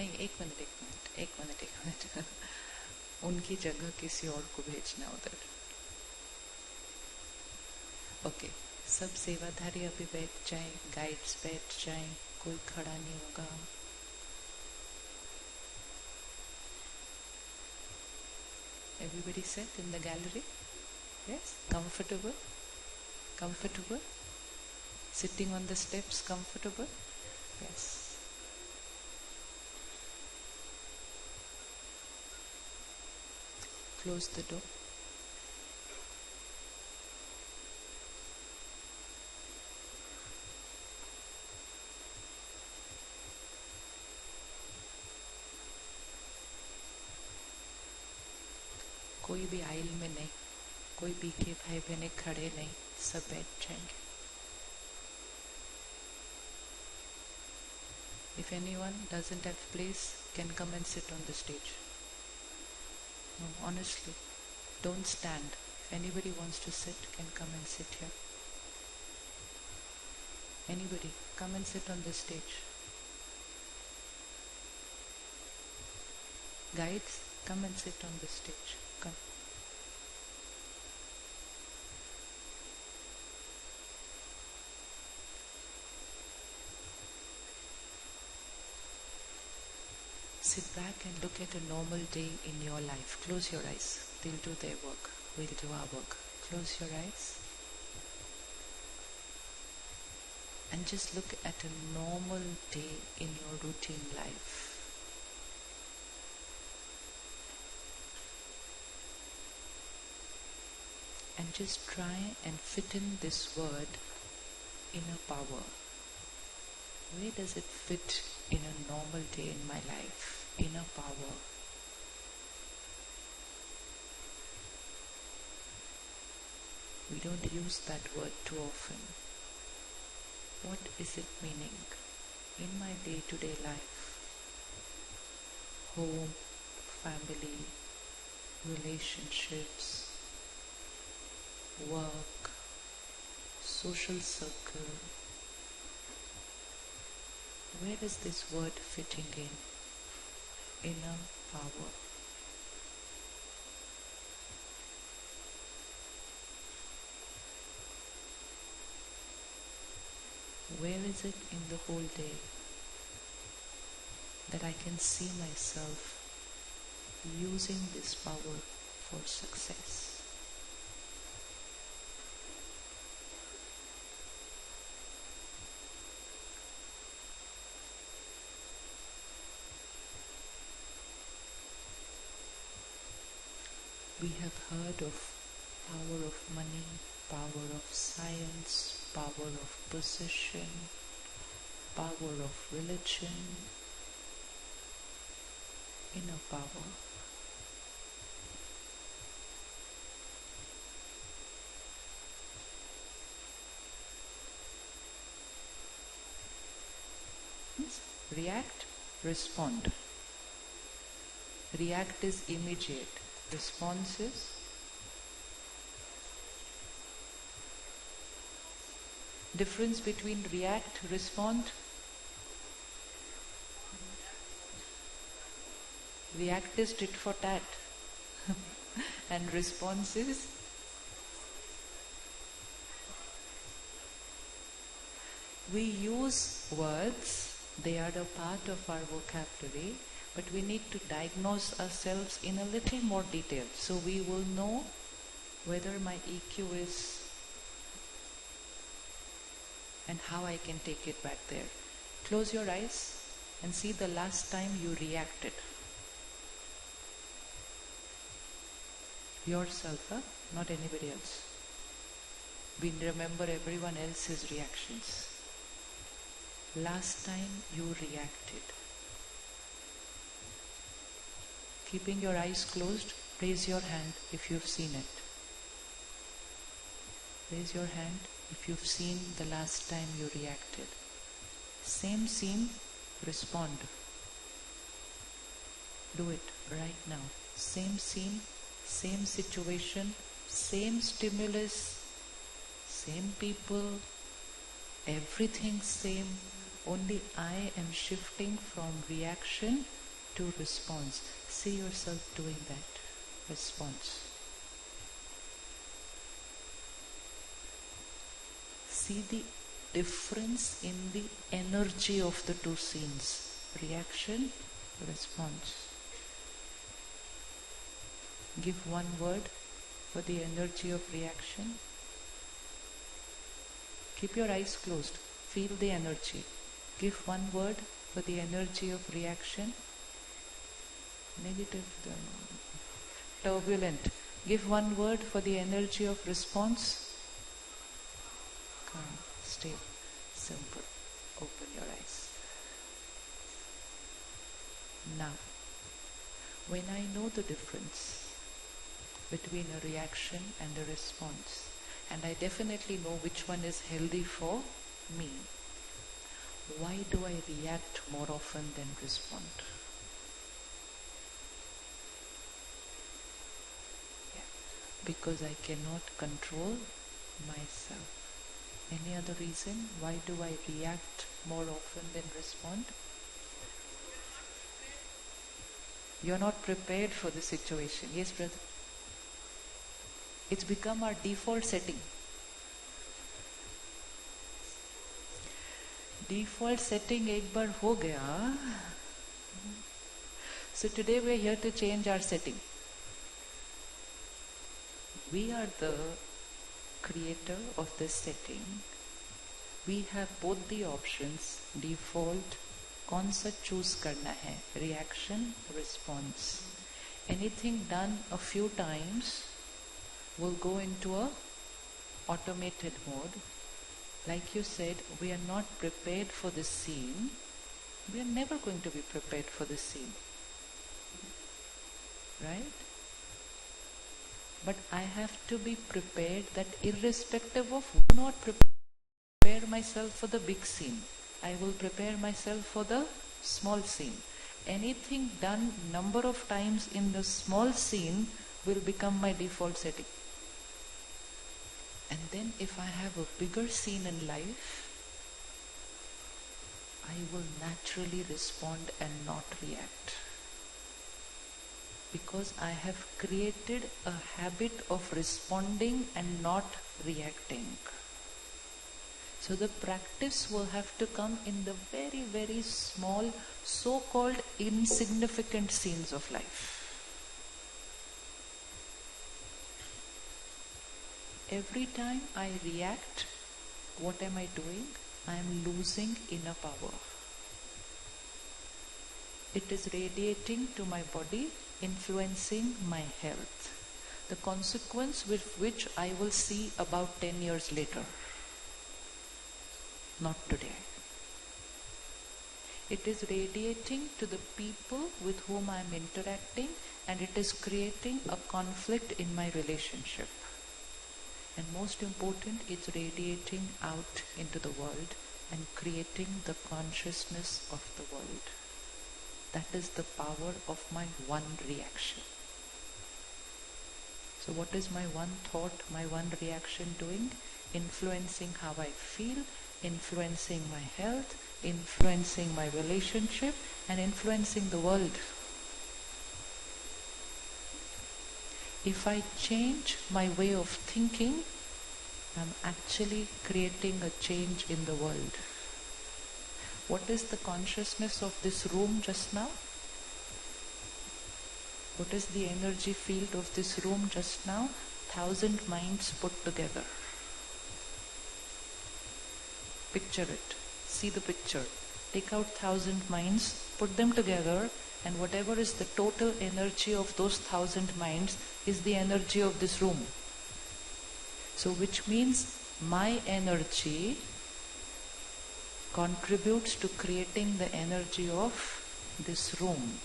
नहीं, एक मिनट उनकी जगह किसी और को भेजना उधर। ओके, सब सेवाधारी अभी बैठ जाएं, गाइड्स बैठ जाएं, कोई खड़ा नहीं होगा। Everybody set in the gallery? Yes? Comfortable? Sitting on the steps, comfortable? Yes. Close the door. कोई भी आइल में नहीं, कोई पीछे भाई बहने खड़े नहीं, सब बैठ जाएंगे। If anyone doesn't have place, can come and sit on the stage. No, honestly, don't stand. If anybody wants to sit, can come and sit here. Anybody, come and sit on the stage. Guides, come and sit on the stage. Come. Sit back and look at a normal day in your life. Close your eyes. They'll do their work. We'll do our work. Close your eyes. And just look at a normal day in your routine life. And just try and fit in this word, inner power. Where does it fit in a normal day in my life? Inner power. We don't use that word too often. What is it meaning in my day-to-day life? Home, family, relationships, work, social circle. Where is this word fitting in? Inner power. Where is it in the whole day that I can see myself using this power for success? We have heard of power of money, power of science, power of position, power of religion, inner power. React, respond. React is immediate. Response is difference between react, respond. React is tit for tat and response is we use words, they are a part of our vocabulary, but we need to diagnose ourselves in a little more detail. So we will know whether my EQ is and how I can take it back there. Close your eyes and see the last time you reacted. Yourself, not anybody else. We remember everyone else's reactions. Last time you reacted. Keeping your eyes closed, raise your hand if you've seen it. Raise your hand if you've seen the last time you reacted. Same scene, respond. Do it right now. Same scene, same situation, same stimulus, same people, everything same. Only I am shifting from reaction to response. See yourself doing that. Response. See the difference in the energy of the two scenes. Reaction, response. Give one word for the energy of reaction. Keep your eyes closed. Feel the energy. Give one word for the energy of reaction. Negative, turbulent. Give one word for the energy of response. Calm, stable, simple. Open your eyes. Now, when I know the difference between a reaction and a response, and I definitely know which one is healthy for me, why do I react more often than respond? Because I cannot control myself. Any other reason? Why do I react more often than respond? You're not prepared for the situation. Yes, brother. It's become our default setting. Default setting एक बार हो गया. So today we're here to change our setting. We are the creator of this setting. We have both the options. Default, कौन सा choose करना है? Reaction, response. Anything done a few times will go into a automated mode. Like you said, we are not prepared for this scene. We are never going to be prepared for this scene. Right? But I have to be prepared that irrespective of, I will not prepare myself for the big scene. I will prepare myself for the small scene. Anything done number of times in the small scene will become my default setting. And then if I have a bigger scene in life, I will naturally respond and not react. Because I have created a habit of responding and not reacting. So the practice will have to come in the very, very small, so-called insignificant scenes of life. Every time I react, what am I doing? I am losing inner power. It is radiating to my body, influencing my health. The consequence with which I will see about 10 years later. Not today. It is radiating to the people with whom I am interacting, and it is creating a conflict in my relationship. And most important, it's radiating out into the world and creating the consciousness of the world. That is the power of my one reaction. So what is my one thought, my one reaction doing? Influencing how I feel, influencing my health, influencing my relationship, and influencing the world. If I change my way of thinking, I'm actually creating a change in the world. What is the consciousness of this room just now? What is the energy field of this room just now? 1,000 minds put together. Picture it. See the picture. Take out 1,000 minds, put them together, and whatever is the total energy of those 1,000 minds is the energy of this room. So which means my energy contributes to creating the energy of this room.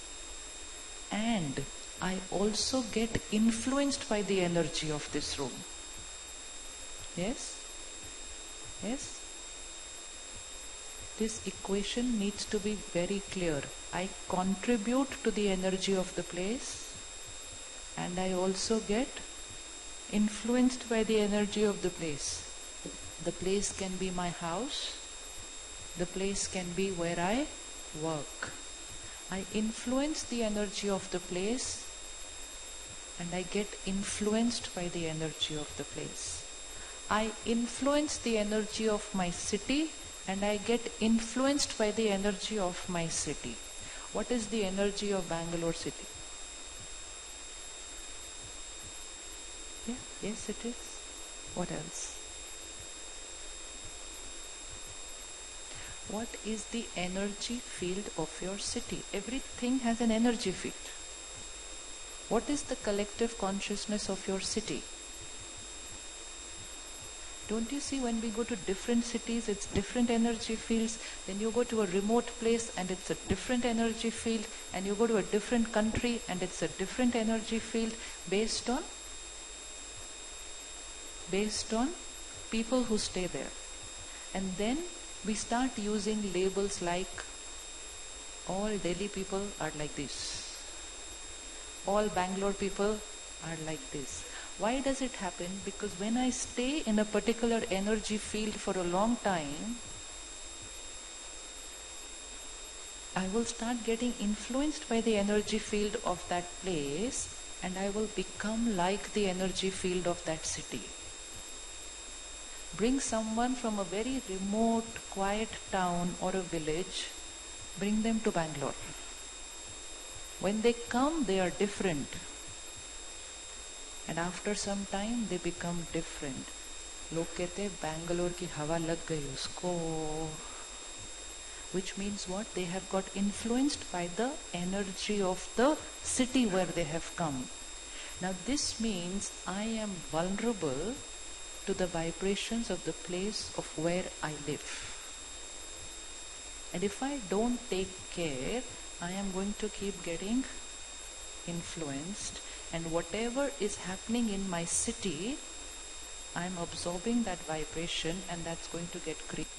And I also get influenced by the energy of this room. Yes? Yes? This equation needs to be very clear. I contribute to the energy of the place, and I also get influenced by the energy of the place. The place can be my house, The place can be where I work. I influence the energy of the place and I get influenced by the energy of the place. I influence the energy of my city and I get influenced by the energy of my city. What is the energy of Bangalore city? Yeah, yes it is. What else? What is the energy field of your city? Everything has an energy field. What is the collective consciousness of your city? Don't you see when we go to different cities, it's different energy fields. Then you go to a remote place and it's a different energy field. And you go to a different country and it's a different energy field based on people who stay there. And then we start using labels like all Delhi people are like this. All Bangalore people are like this. Why does it happen? Because when I stay in a particular energy field for a long time, I will start getting influenced by the energy field of that place and I will become like the energy field of that city. Bring someone from a very remote, quiet town or a village, bring them to Bangalore. When they come, they are different. And after some time, they become different. लोग कहते हैं Bangalore की हवा लग गई उसको. Which means what? They have got influenced by the energy of the city where they have come. Now this means I am vulnerable to the vibrations of the place of where I live. And if I don't take care, I am going to keep getting influenced, and whatever is happening in my city, I am absorbing that vibration and that's going to get created.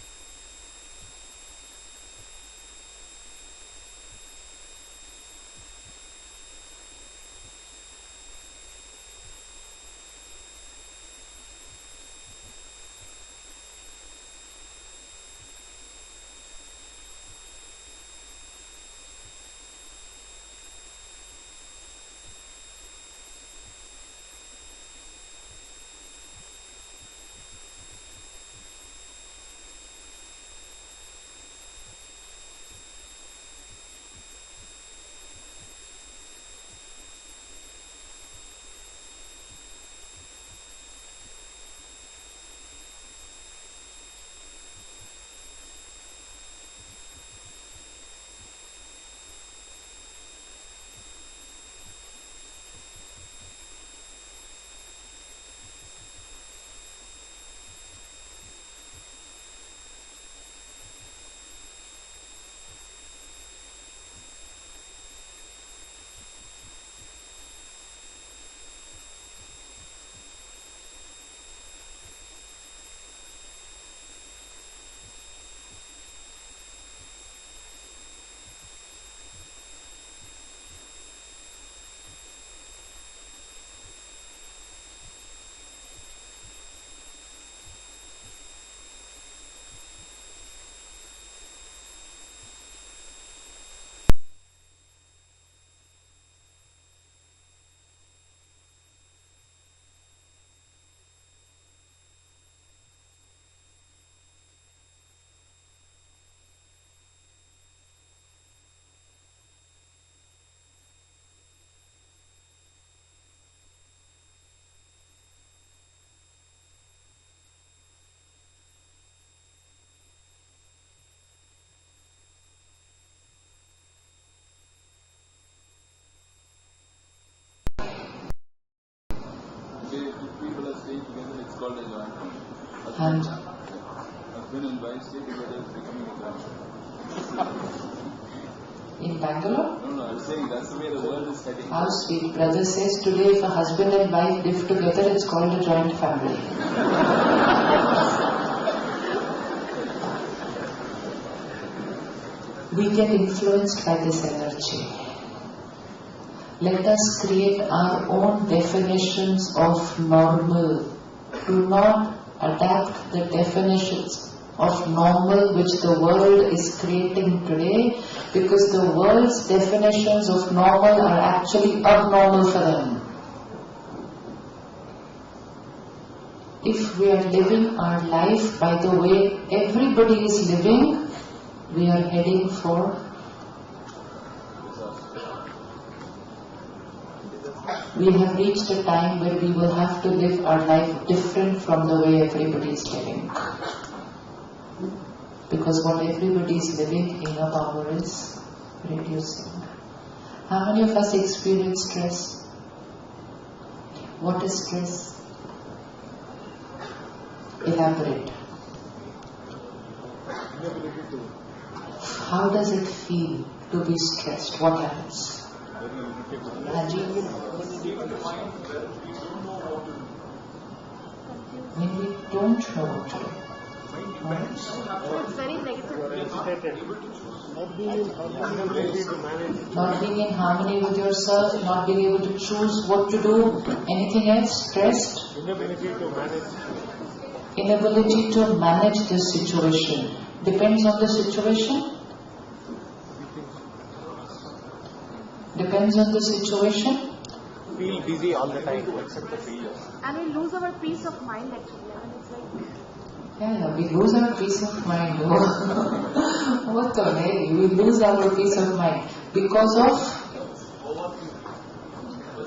called a joint family. Husband and wife stay together, becoming a joint family. In Bangalore? No, I'm saying that's the way the world is heading. How sweet. Brother says today if a husband and wife live together, it's called a joint family. We get influenced by this energy. Let us create our own definitions of normal. Do not adapt the definitions of normal which the world is creating today, because the world's definitions of normal are actually abnormal for them. If we are living our life by the way everybody is living, we are heading for we have reached a time where we will have to live our life different from the way everybody is living. Because what everybody is living, inner power is reducing. How many of us experience stress? What is stress? Elaborate. How does it feel to be stressed? What happens? Maybe we don't know what to do. It's very negative. Not being in harmony with yourself, not being able to choose what to do, anything else, stressed? Inability to manage the situation. Depends on the situation? Depends on the situation? Feel busy all the time, except the failure. And we lose our peace of mind actually. I mean, it's like... Yeah, we lose our peace of mind. What the hell? We lose our peace of mind. Because of?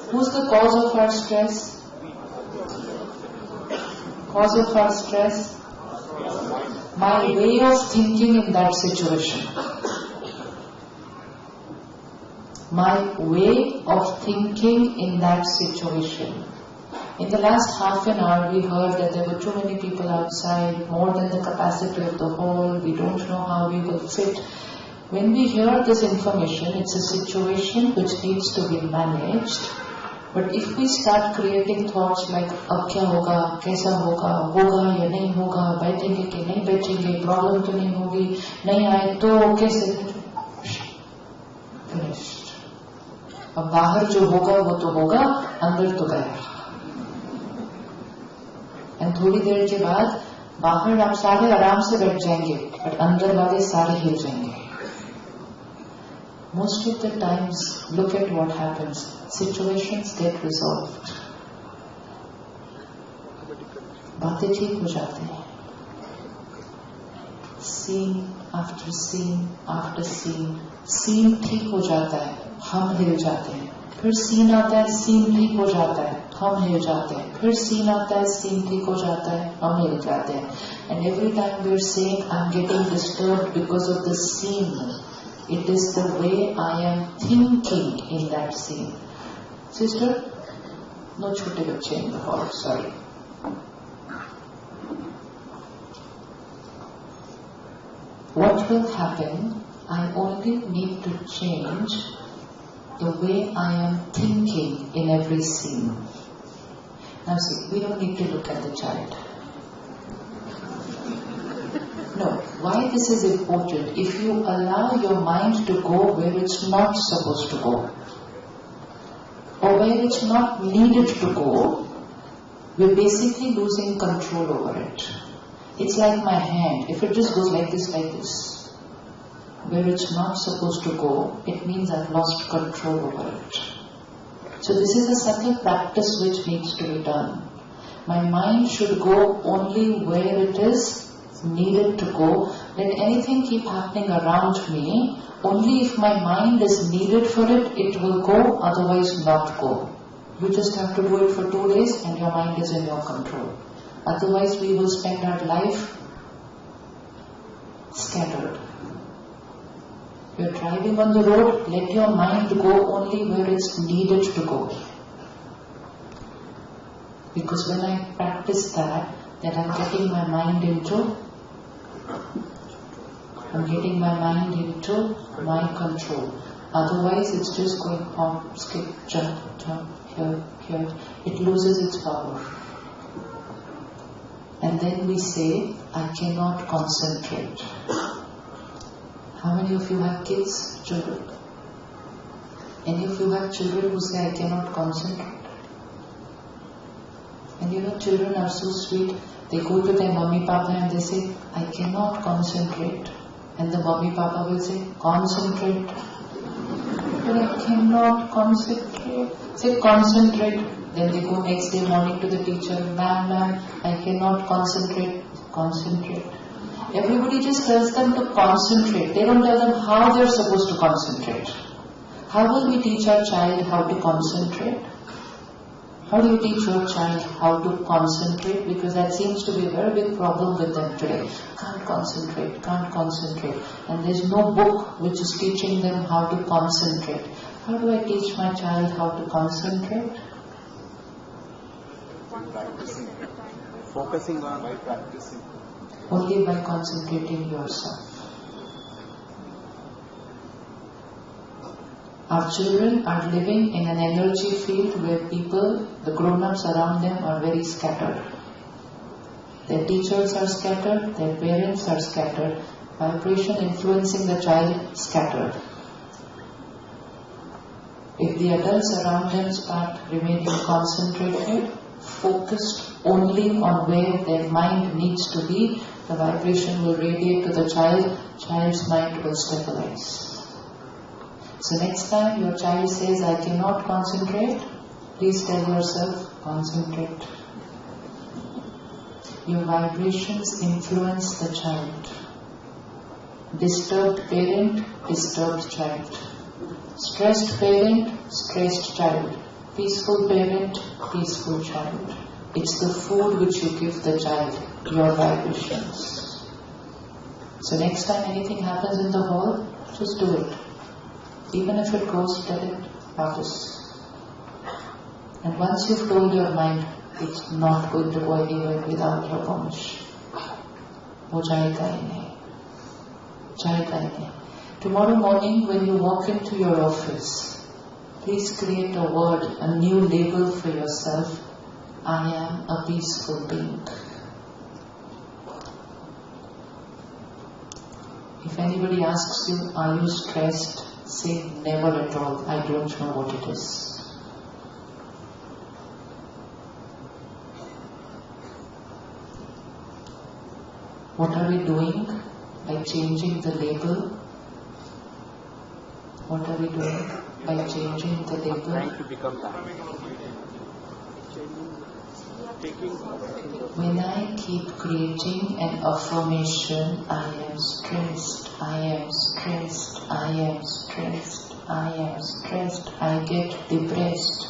Who's the cause of our stress? Cause of our stress? My way of thinking in that situation. My way of thinking in that situation. In the last half an hour, we heard that there were too many people outside, more than the capacity of the hall, we don't know how we will fit. When we hear this information, it's a situation which needs to be managed. But if we start creating thoughts like, ab kya hoga, kaisa hoga, hoga ya nahi hoga, baithenge ki nahi baithenge, problem to nahi hogi, nahi aaye to kaise, finished. अब बाहर जो होगा वो तो होगा, अंदर तो गया. एंड थोड़ी देर के बाद बाहर आप सारे आराम से बैठ जाएंगे, बट अंदर वाले सारे हिल जाएंगे. Most of the times, look at what happens. Situations get resolved. बातें ठीक हो जाते हैं. Scene after scene after scene. Scene ठीक हो जाता है, हम हिल जाते हैं. फिर सीन आता है, सीन ठीक हो जाता है, हम हिल जाते हैं. फिर सीन आता है, सीन ठीक हो जाता है, हम हिल जाते हैं. And every time we are saying, I am getting disturbed because of the scene. It is the way I am thinking in that scene. Sister? No छोटे बच्चे in the hall, sorry. What will happen? I only need to change the way I am thinking in every scene. Now see, we don't need to look at the child. No, why this is important? If you allow your mind to go where it's not supposed to go, or where it's not needed to go, we're basically losing control over it. It's like my hand. If it just goes like this, where it's not supposed to go, it means I've lost control over it. So this is a subtle practice which needs to be done. My mind should go only where it is needed to go. Let anything keep happening around me. Only if my mind is needed for it, it will go, otherwise not go. You just have to do it for 2 days and your mind is in your control. Otherwise we will spend our life scattered. You're driving on the road, let your mind go only where it's needed to go. Because when I practice that, then I'm getting my mind into my control. Otherwise it's just going hop, skip, jump, here. It loses its power. And then we say, I cannot concentrate. How many of you have kids, children? Any of you have children who say, I cannot concentrate? And you know, children are so sweet. They go to their mummy papa and they say, I cannot concentrate. And the mummy papa will say, concentrate. But I cannot concentrate. Say, concentrate. Then they go next day morning to the teacher, ma'am, I cannot concentrate. Concentrate. Everybody just tells them to concentrate. They don't tell them how they're supposed to concentrate. How will we teach our child how to concentrate? How do you teach your child how to concentrate? Because that seems to be a very big problem with them today. Can't concentrate, can't concentrate. And there's no book which is teaching them how to concentrate. How do I teach my child how to concentrate? Practicing. Focusing on by practicing. Only by concentrating yourself. Our children are living in an energy field where people, the grown-ups around them, are very scattered. Their teachers are scattered, their parents are scattered, vibration influencing the child scattered. If the adults around them start remaining concentrated, focused only on where their mind needs to be, the vibration will radiate to the child, child's mind will stabilize. So next time your child says, I cannot concentrate, please tell yourself, concentrate. Your vibrations influence the child. Disturbed parent, disturbed child. Stressed parent, stressed child. Peaceful parent, peaceful child. It's the food which you give the child, your vibrations. So next time anything happens in the hall, just do it. Even if it goes, tell it, practice. And once you've told your mind, it's not going to go anywhere without your permission. वो जाएगा ही नहीं. जाएगा ही नहीं. Tomorrow morning when you walk into your office, please create a word, a new label for yourself. I am a peaceful being. If anybody asks you, are you stressed? Say, never at all. I don't know what it is. What are we doing by changing the label? What are we doing by changing the label? Trying to become that. When I keep creating an affirmation, I am stressed, I am stressed, I am stressed, I am stressed, I get depressed.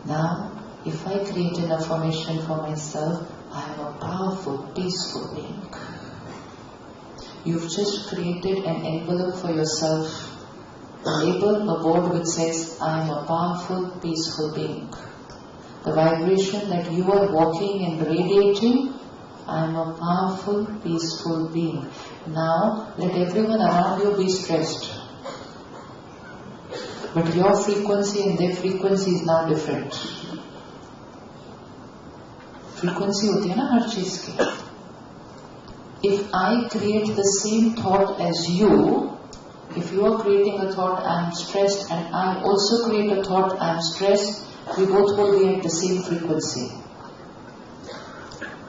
Now, if I create an affirmation for myself, I am a powerful, peaceful being. You've just created an envelope for yourself. A label, a board which says, I am a powerful, peaceful being. The vibration that you are walking and radiating, I am a powerful, peaceful being. Now, let everyone around you be stressed. But your frequency and their frequency is now different. Frequency होती है ना हर चीज की. If I create the same thought as you, if you are creating a thought, I am stressed, and I also create a thought, I am stressed, we both will be at the same frequency.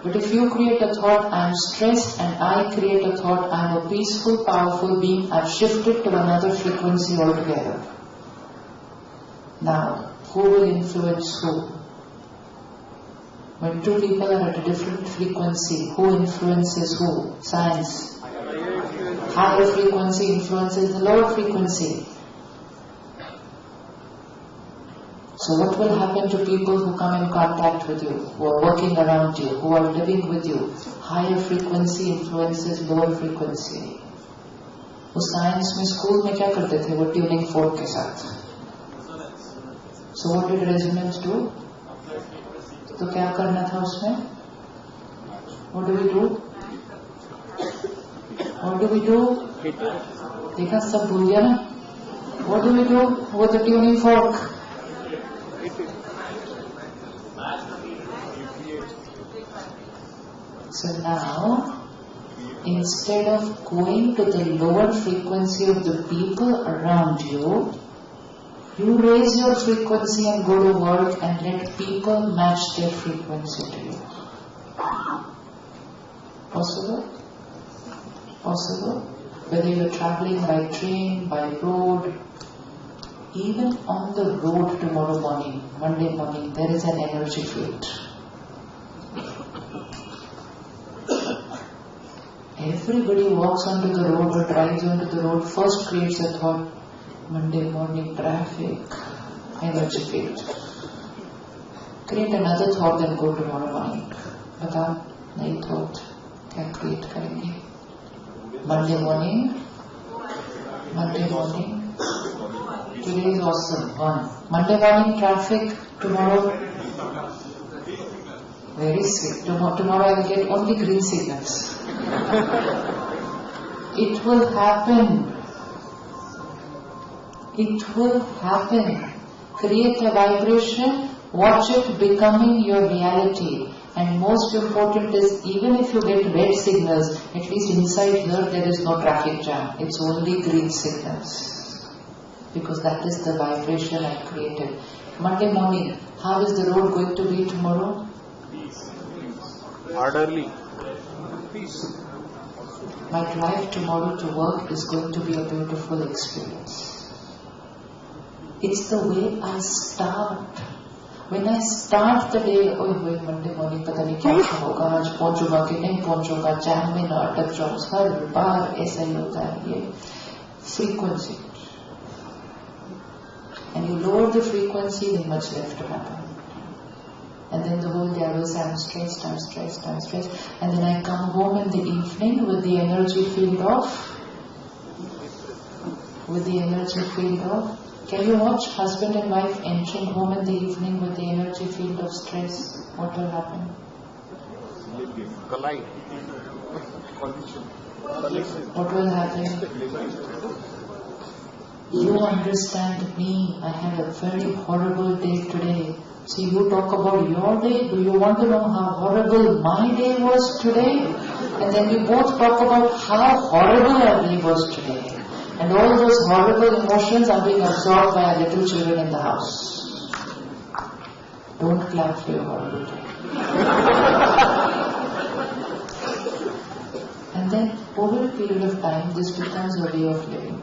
But if you create a thought, I am stressed, and I create a thought, I am a peaceful, powerful being, I've shifted to another frequency altogether. Now, who will influence who? When two people are at a different frequency, who influences who? Science. Higher frequency influences the lower frequency. So what will happen to people who come in contact with you, who are working around you, who are living with you? Higher frequency influences lower frequency. वो science में school में क्या करते थे? वो tuning fork के साथ. So what did resonance do? तो क्या करना था उसमें? What do we do? What do we do? देखा सब भूल गया ना? What do we do with the tuning fork? So now, instead of going to the lower frequency of the people around you, You raise your frequency and go to work and let people match their frequency to you. Possible? Possible? Whether you're traveling by train, by road, even on the road tomorrow morning, Monday morning, there is an energy field. Everybody walks onto the road or drives onto the road, first creates a thought, Monday morning traffic, energy field. Create another thought, then go tomorrow morning. बता नई thought क्या create करेंगे? Monday morning. Today is awesome. One. Monday morning traffic. Tomorrow. Very sweet. Tomorrow I will get only green signals. It will happen. It will happen. Create a vibration, watch it becoming your reality. And most important is, even if you get red signals, at least inside here there is no traffic jam. It's only green signals. Because that is the vibration I created. Monday morning, how is the road going to be tomorrow? Orderly. My drive tomorrow to work is going to be a beautiful experience. It's the way I start. When I start the day, Monday morning, पता नहीं क्या होगा, आज पहुंचूंगा कि नहीं पहुंचूंगा, jam में ना अटक जाऊं, हर बार ऐसा ही होता है ये frequency. And you lower the frequency, then much left to happen. And then the whole day I will say, I'm stressed. And then I come home in the evening with the energy field off. Can you watch husband and wife entering home in the evening with the energy field of stress? What will happen? Collide. What will happen? You understand me. I had a very horrible day today. See, you talk about your day. Do you want to know how horrible my day was today? And then we both talk about how horrible our day was today. And all those horrible emotions are being absorbed by our little children in the house. Don't clap for your horrible day. And then over a period of time, this becomes a way of living.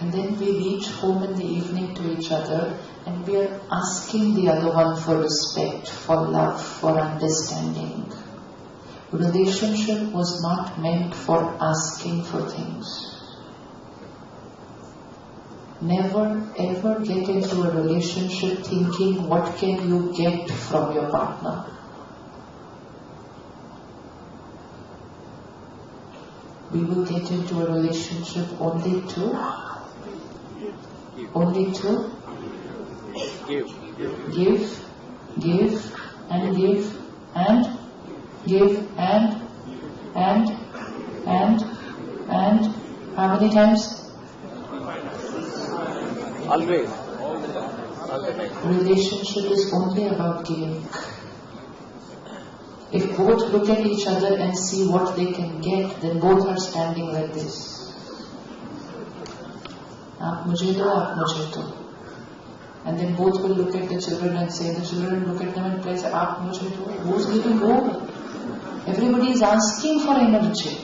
And then we reach home in the evening to each other and we are asking the other one for respect, for love, for understanding. Relationship was not meant for asking for things. Never ever get into a relationship thinking what can you get from your partner. We will get into a relationship only to give and give and give and how many times? Always. Relationship is only about giving. If both look at each other and see what they can get, then both are standing like this. आप मुझे दो, आप मुझे दो. And then both will look at the children and say, the children look at them and say, आप मुझे दो. Who's giving who? Everybody is asking for energy.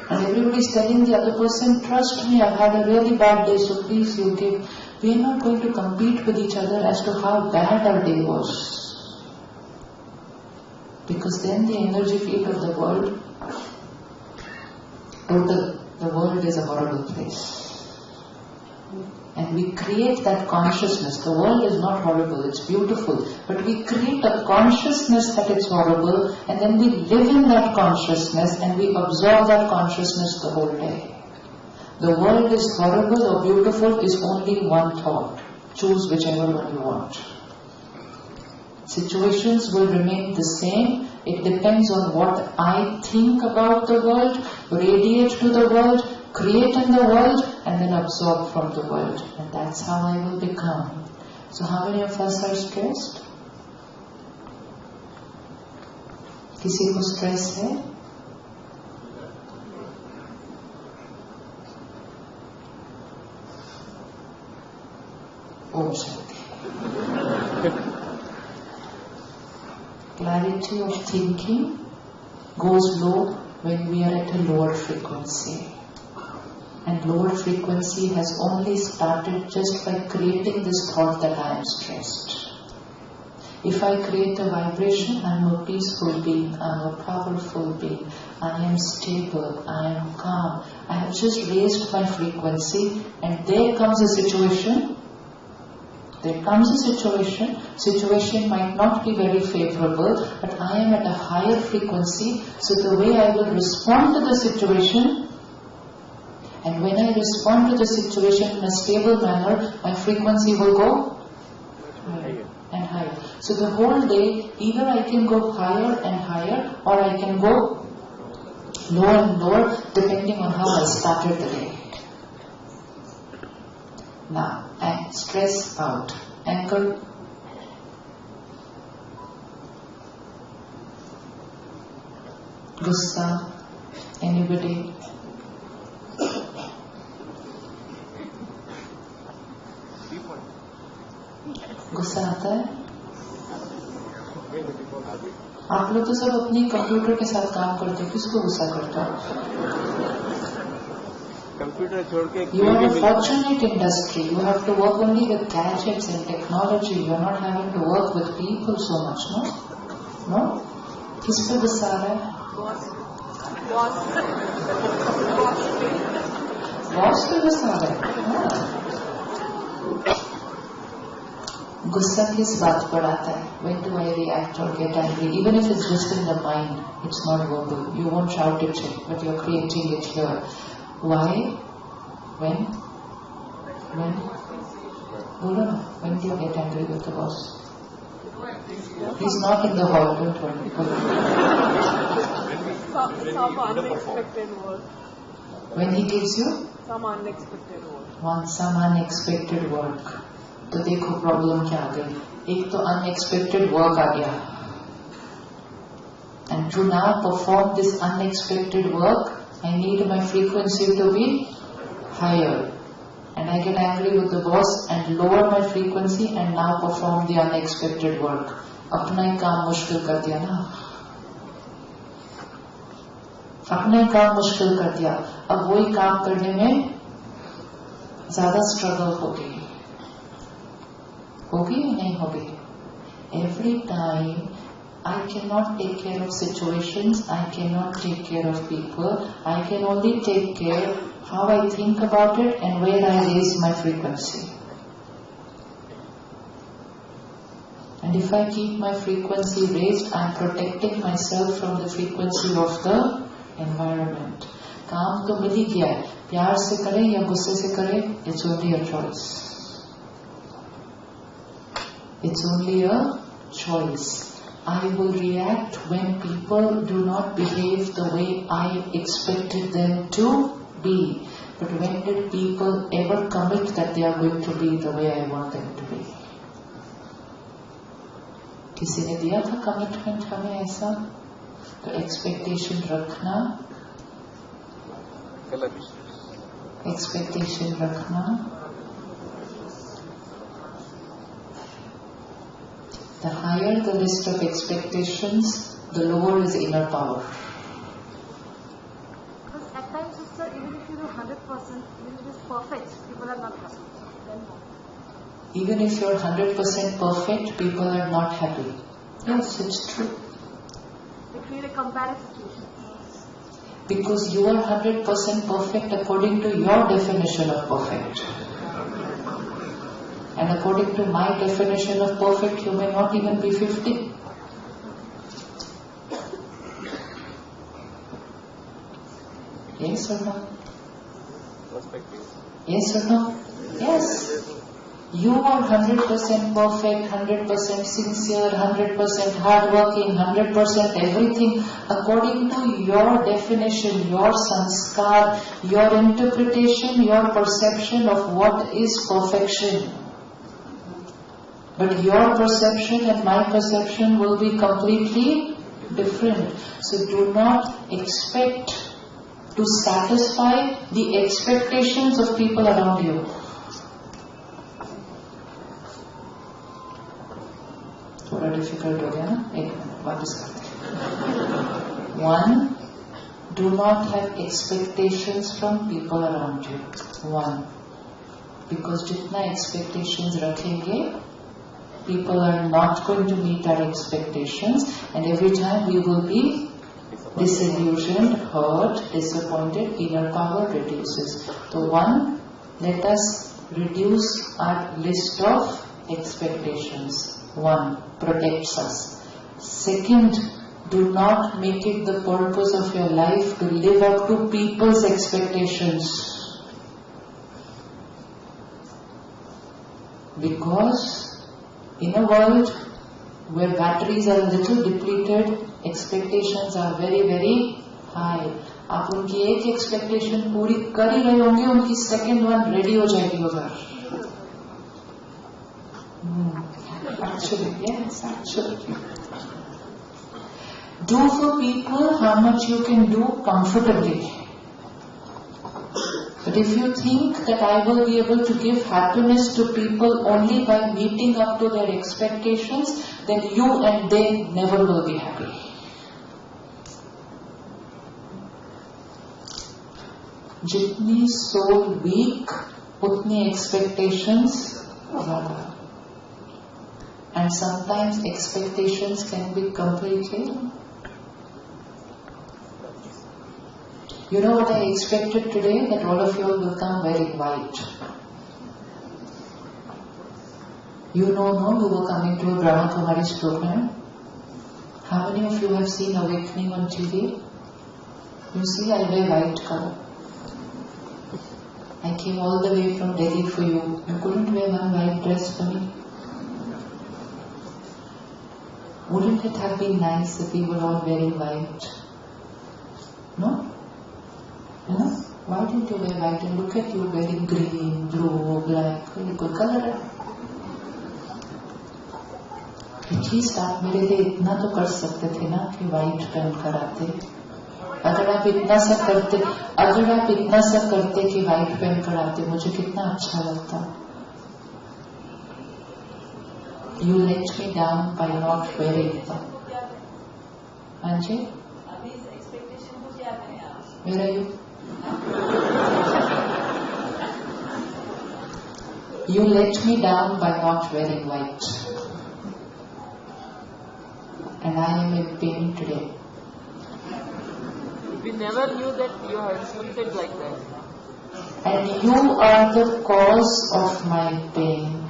And everybody is telling the other person, trust me, I've had a really bad day, so please you give. We are not going to compete with each other as to how bad our day was. Because then the energy field of the world, the world is a horrible place. And we create that consciousness. The world is not horrible, it's beautiful. But we create a consciousness that it's horrible, and then we live in that consciousness and we absorb that consciousness the whole day. The world is horrible or beautiful is only one thought. Choose whichever one you want. Situations will remain the same. It depends on what I think about the world, radiate to the world, create in the world, and then absorb from the world. And that's how I will become. So how many of us are stressed? किसी को stress है? Om Shanti. Clarity of thinking goes low when we are at a lower frequency. And lower frequency has only started just by creating this thought that I am stressed. If I create a vibration, I am a peaceful being, I am a powerful being, I am stable, I am calm. I have just raised my frequency and there comes a situation. Situation might not be very favorable, but I am at a higher frequency, so the way I will respond to the situation, and when I respond to the situation in a stable manner, my frequency will go higher and higher. So the whole day, either I can go higher and higher, or I can go lower and lower, depending on how I started the day. Now, and stress out. Ankle. Gussa. Anybody? गुस्सा आता है? आप लोग तो सब अपनी computer के साथ काम करते हो, किसको गुस्सा करता है? कंप्यूटर छोड़ के You are a fortunate industry. You have to work only with gadgets and technology. You are not having to work with people so much, no? No? किस पे गुस्सा आ रहा है? बॉस पे गुस्सा आ रहा है? गुस्सा किस बात पर आता है? When do I react or get angry? Even if it's just in the mind, it's not verbal. You won't shout it, but you're creating it here. Why? When? Bolo na. When do you get angry with the boss? He's not in the hall, don't worry. Some unexpected work. When he gives you? Some unexpected work. Some unexpected work. तो देखो problem क्या आ गई. एक तो unexpected work आ गया, and to now perform this unexpected work I need my frequency to be higher, and I get angry with the boss and lower my frequency and now perform the unexpected work. अपना ही काम मुश्किल कर दिया ना, अपना ही काम मुश्किल कर दिया. अब वही काम करने में ज्यादा स्ट्रगल होगी या नहीं होगी? Every time I cannot take care of situations, I cannot take care of people, I can only take care how I think about it and where I raise my frequency. And if I keep my frequency raised, I am protecting myself from the frequency of the environment. काम तो मिल ही गया है, प्यार से करें या गुस्से से करें, it's only a choice. It's only a choice. I will react when people do not behave the way I expected them to be. But when did people ever commit that they are going to be the way I want them to be? किसी ने दिया था commitment हमें ऐसा? तो expectation रखना, expectation रखना. The higher the list of expectations, the lower is inner power. Because at times, sister, even if you do 100%, even if it is perfect, people are not happy. Then what? Even if you're 100% perfect, people are not happy. Yes, it's true. They create a comparative situation. Because you are 100% perfect according to your definition of perfect. And according to my definition of perfect, you may not even be 50. Yes or no? Perspective. Yes or no? Yes. You are 100% perfect, 100% sincere, 100% hardworking, 100% everything according to your definition, your sanskar, your interpretation, your perception of what is perfection. But your perception and my perception will be completely different. So do not expect to satisfy the expectations of people around you. Difficult हो गया ना, एक minute वापस करते हैं. 1. Do not have expectations from people around you. 1. Because जितना expectations रखेंगे, people are not going to meet our expectations, and every time we will be disillusioned, hurt, disappointed, inner power reduces. So 1, let us reduce our list of expectations. 1, protects us. 2, do not make it the purpose of your life to live up to people's expectations. Because in a world where batteries are a little depleted, expectations are very, very high. आप उनकी एक expectation पूरी कर ही रहे होंगे, उनकी second one ready हो जाएगी उधर. Actually, yes, actually. Do for people how much you can do comfortably. But if you think that I will be able to give happiness to people only by meeting up to their expectations, then you and they never will be happy. जितनी soul weak, उतनी expectations ज़्यादा. And sometimes expectations can be completely. You know what I expected today? That all of you will come very white. You know, you were coming to a Brahma Kumari's program. How many of you have seen Awakening on TV? You see, I wear white color. I came all the way from Delhi for you. You couldn't wear one white dress for me. Wouldn't it have been nice if we were all wearing white? No? No? Why didn't you wear white? And look at you wearing green, blue, black. Very good color. At least आप मेरे लिए इतना तो कर सकते थे ना कि white पहन कर आते. अगर आप इतना सा करते कि white पहन कर आते, मुझे कितना अच्छा लगता. You let me down by not wearing them. Anji? Where are you? You let me down by not wearing white. And I am in pain today. We never knew that you are treated like that. And you are the cause of my pain.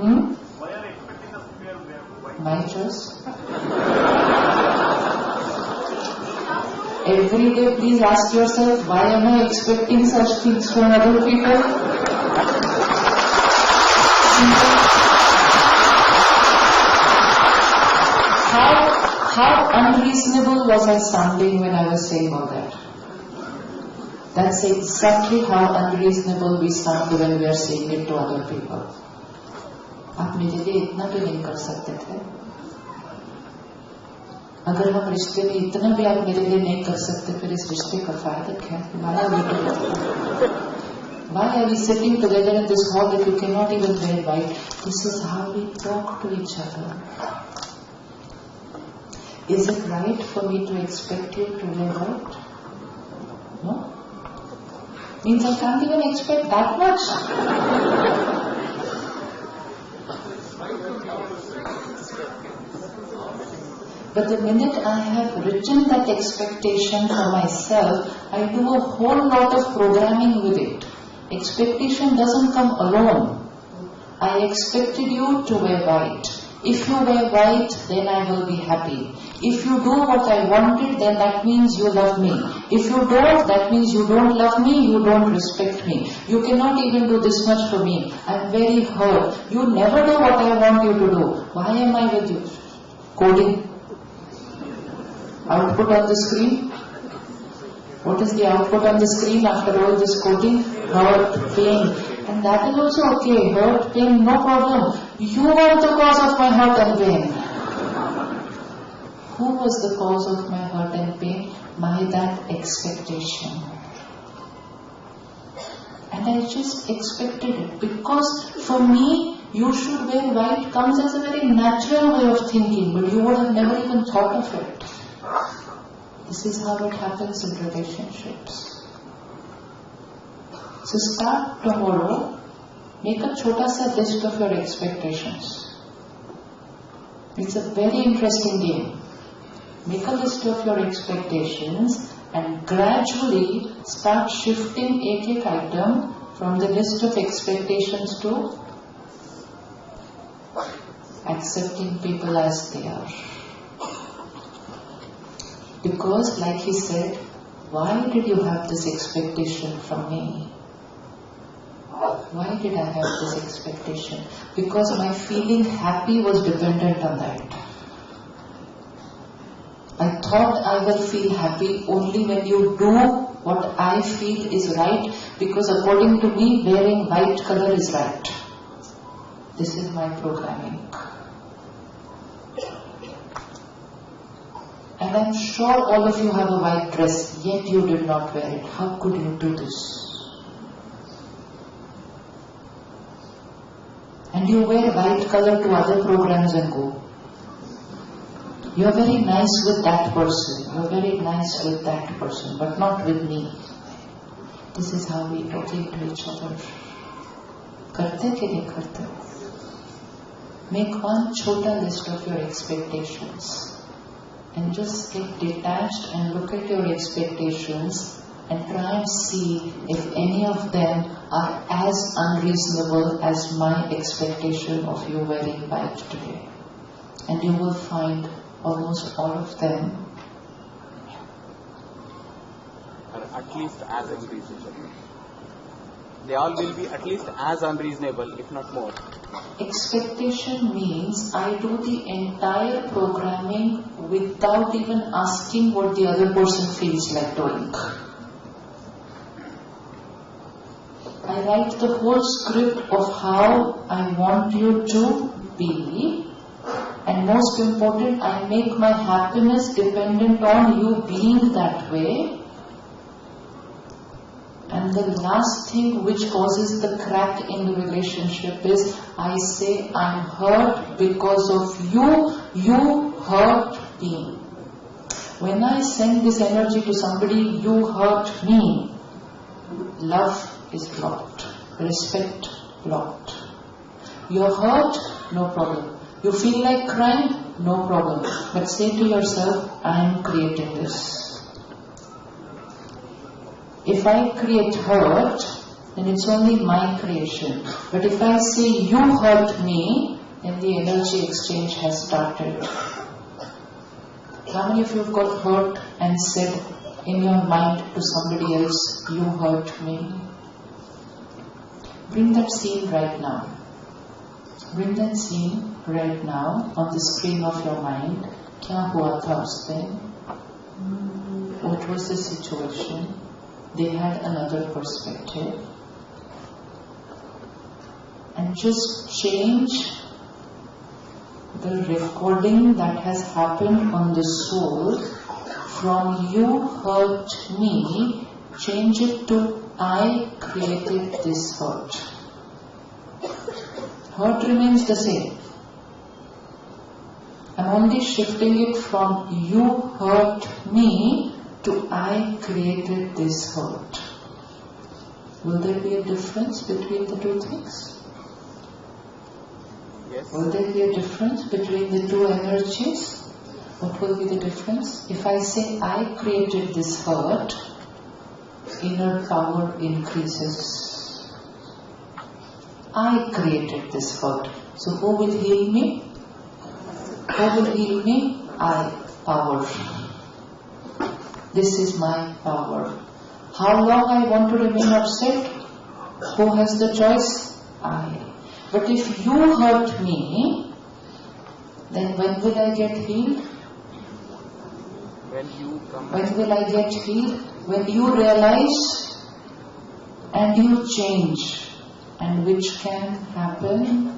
Why are you expecting us to wear white? My choice. Every day, please ask yourself, why am I expecting such things from other people? How unreasonable was I sounding when I was saying all that? That's exactly how unreasonable we sound when we are saying it to other people. आप मेरे लिए इतना भी नहीं कर सकते थे. अगर हम रिश्ते में इतना भी आप मेरे लिए नहीं कर सकते, फिर इस रिश्ते का फायदा क्या है? Why are we sitting together in this hall if you cannot even wear white? This is how we talk to each other. Is it right for me to expect you to wear white? No? Means I can't even expect that much. But the minute I have written that expectation for myself, I do a whole lot of programming with it. Expectation doesn't come alone. I expected you to wear white. If you wear white, then I will be happy. If you do what I wanted, then that means you love me. If you don't, that means you don't love me, you don't respect me. You cannot even do this much for me. I'm very hurt. You never do what I want you to do. Why am I with you? Coding. Output on the screen. What is the output on the screen after all this coding? Hurt, pain. And that is also okay. Hurt, pain, no problem. You are the cause of my hurt and pain. Who was the cause of my hurt and pain? That expectation. And I just expected it because for me, you should wear white comes as a very natural way of thinking, but you would have never even thought of it. This is how it happens in relationships. So start tomorrow, make a chota sa list of your expectations. It's a very interesting game. Make a list of your expectations and gradually start shifting एक item from the list of expectations to accepting people as they are. Because like he said, why did you have this expectation from me? Why did I have this expectation? Because my feeling happy was dependent on that. I thought I will feel happy only when you do what I feel is right, because according to me, wearing white color is right. This is my programming. And I'm sure all of you have a white dress, yet you did not wear it. How could you do this? And you wear white color to other programs and go. You are very nice with that person, you are very nice with that person, but not with me. This is how we talking to each other. Karte ke nahi karte? Make one chota list of your expectations and just get detached and look at your expectations and try and see if any of them are as unreasonable as my expectation of you wearing white today. And you will find almost all of them are at least as unreasonable. They all will be at least as unreasonable, if not more. Expectation means I do the entire programming without even asking what the other person feels like doing. I write the whole script of how I want you to be, and most important, I make my happiness dependent on you being that way. And the last thing which causes the crack in the relationship is I say I'm hurt because of you, you hurt me. When I send this energy to somebody, you hurt me, love is blocked, respect blocked. You're hurt, no problem. You feel like crying, no problem. But say to yourself, I am creating this. If I create hurt, then it's only my creation. But if I say you hurt me, then the energy exchange has started. How many of you have got hurt and said in your mind to somebody else, you hurt me? Bring that scene right now. Bring that scene right now on the screen of your mind. Kya hua tha us din? What was the situation? They had another perspective. And just change the recording that has happened on the soul from you hurt me, change it to I created this hurt. Hurt remains the same. I'm only shifting it from you hurt me to I created this hurt. Will there be a difference between the two things? Yes. Will there be a difference between the two energies? What will be the difference? If I say I created this hurt, inner power increases. I created this hurt. So who will heal me? Who will heal me? I, power. This is my power. How long I want to remain upset? Who has the choice? I. But if you hurt me, then when will I get healed? When will I get healed? When you realize and you change. And which can happen?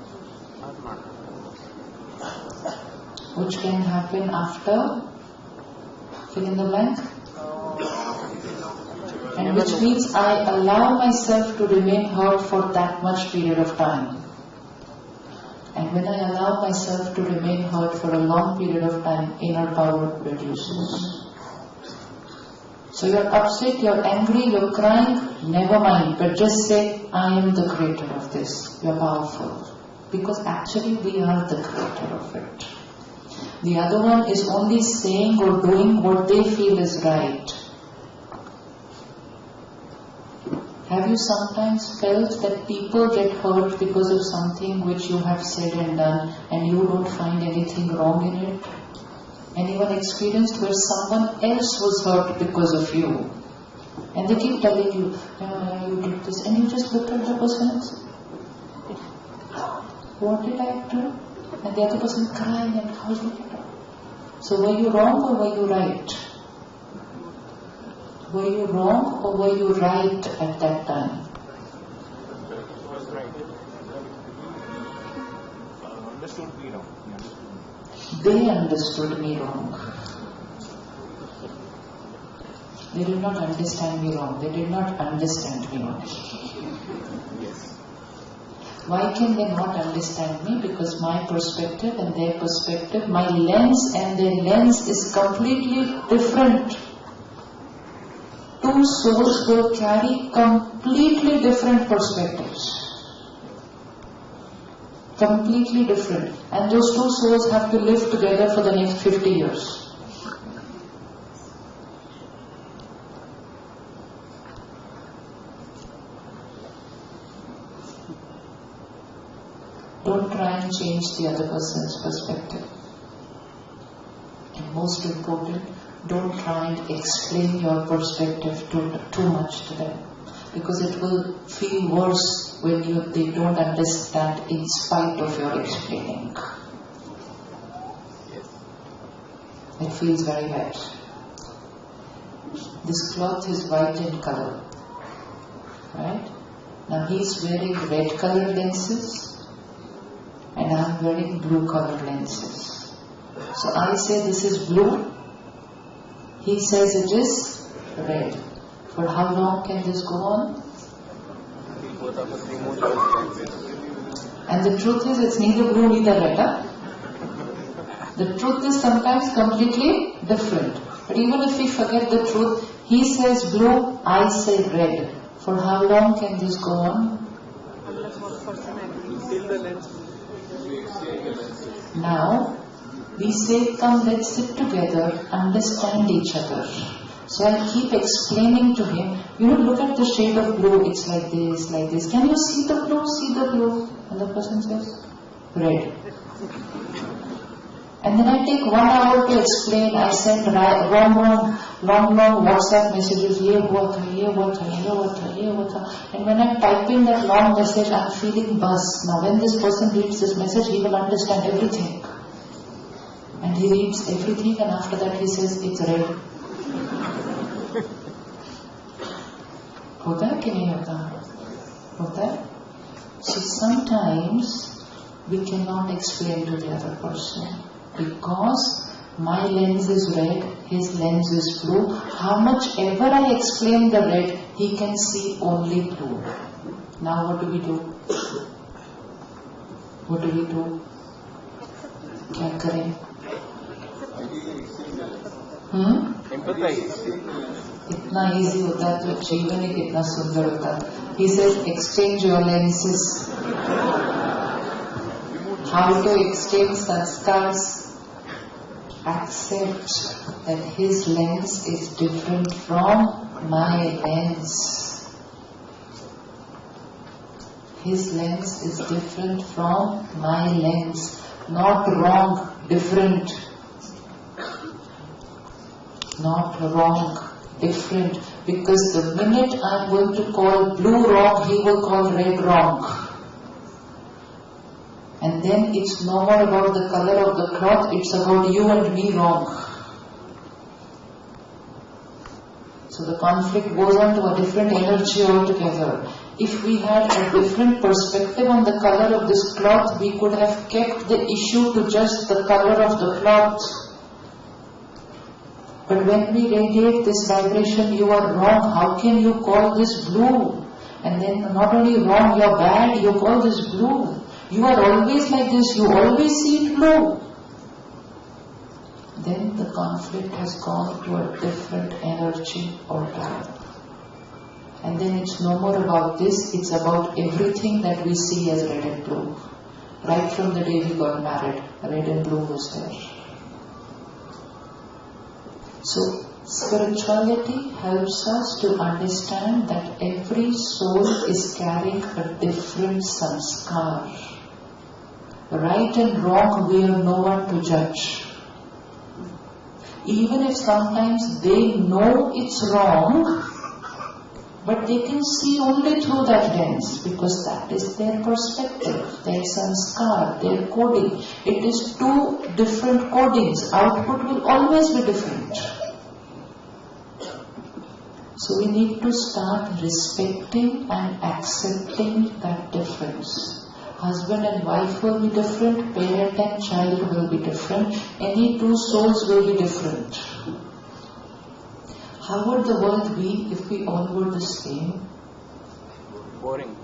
Which can happen after? Fill in the blank. And And which means I allow myself to remain hurt for that much period of time. And when I allow myself to remain hurt for a long period of time, inner power reduces. So you're upset, you're angry, you're crying, never mind, but just say, I am the creator of this. You're powerful. Because actually we are the creator of it. The other one is only saying or doing what they feel is right. Have you sometimes felt that people get hurt because of something which you have said and done and you don't find anything wrong in it? Anyone experienced where someone else was hurt because of you? And they keep telling you, you did this, and you just look at the person and say, what did I do? And the other person crying and how did I do? So were you wrong or were you right? Were you wrong or were you right at that time? Understood me wrong. They understood me wrong. They did not understand me wrong. They did not understand me wrong. Why can they not understand me? Because my perspective and their perspective, my lens and their lens is completely different. Two souls will carry completely different perspectives. Completely different. And those two souls have to live together for the next 50 years. Don't try and change the other person's perspective. And most important, don't try and explain your perspective too much to them. Because it will feel worse when they don't understand in spite of your explaining. It feels very bad. This cloth is white in color. Right? Now he's wearing red colored lenses and I'm wearing blue colored lenses. So I say this is blue. He says it is red. For how long can this go on? And the truth is, it's neither blue neither red. Huh? The truth is sometimes completely different. But even if we forget the truth, he says blue, I say red. For how long can this go on? Now, we say, come, let's sit together, understand each other. So I keep explaining to him, look at the shade of blue, it's like this, like this. Can you see the blue? See the blue? And the person says, red. And then I take 1 hour to explain. I send long WhatsApp messages, ye hua tha, ye hua tha, ye hua tha, ye hua tha. And when I'm typing that long message, I'm feeling buzz. Now when this person reads this message, he will understand everything. And he reads everything and after that he says, it's red. होता है कि नहीं होता? होता है? So sometimes we cannot explain to the other person because my lens is red, his lens is blue. How much ever I explain the red, he can see only blue. Now what do we do? What do we do? क्या करें? इतना easy होता है तो जीवन ही कितना सुंदर होता है. He says, exchange your lenses. How to exchange sanskars? Accept that his lens is different from my lens. His lens is different from my lens. Not wrong, different. Not wrong, different. Because the minute I'm going to call blue wrong, he will call red wrong. And then it's no more about the color of the cloth, it's about you and me wrong. So the conflict goes on to a different energy altogether. If we had a different perspective on the color of this cloth, we could have kept the issue to just the color of the cloth. But when we radiate this vibration, you are wrong. How can you call this blue? And then not only wrong, you are bad, you call this blue. You are always like this, you always see it blue. Then the conflict has gone to a different energy altogether. And then it's no more about this, it's about everything that we see as red and blue. Right from the day we got married, red and blue was there. So, spirituality helps us to understand that every soul is carrying a different sanskar. Right and wrong, we are no one to judge. Even if sometimes they know it's wrong, but they can see only through that lens, because that is their perspective, their sanskar, their coding. It is two different codings. Output will always be different. So we need to start respecting and accepting that difference. Husband and wife will be different, parent and child will be different, any two souls will be different. How would the world be if we all were the same? Boring.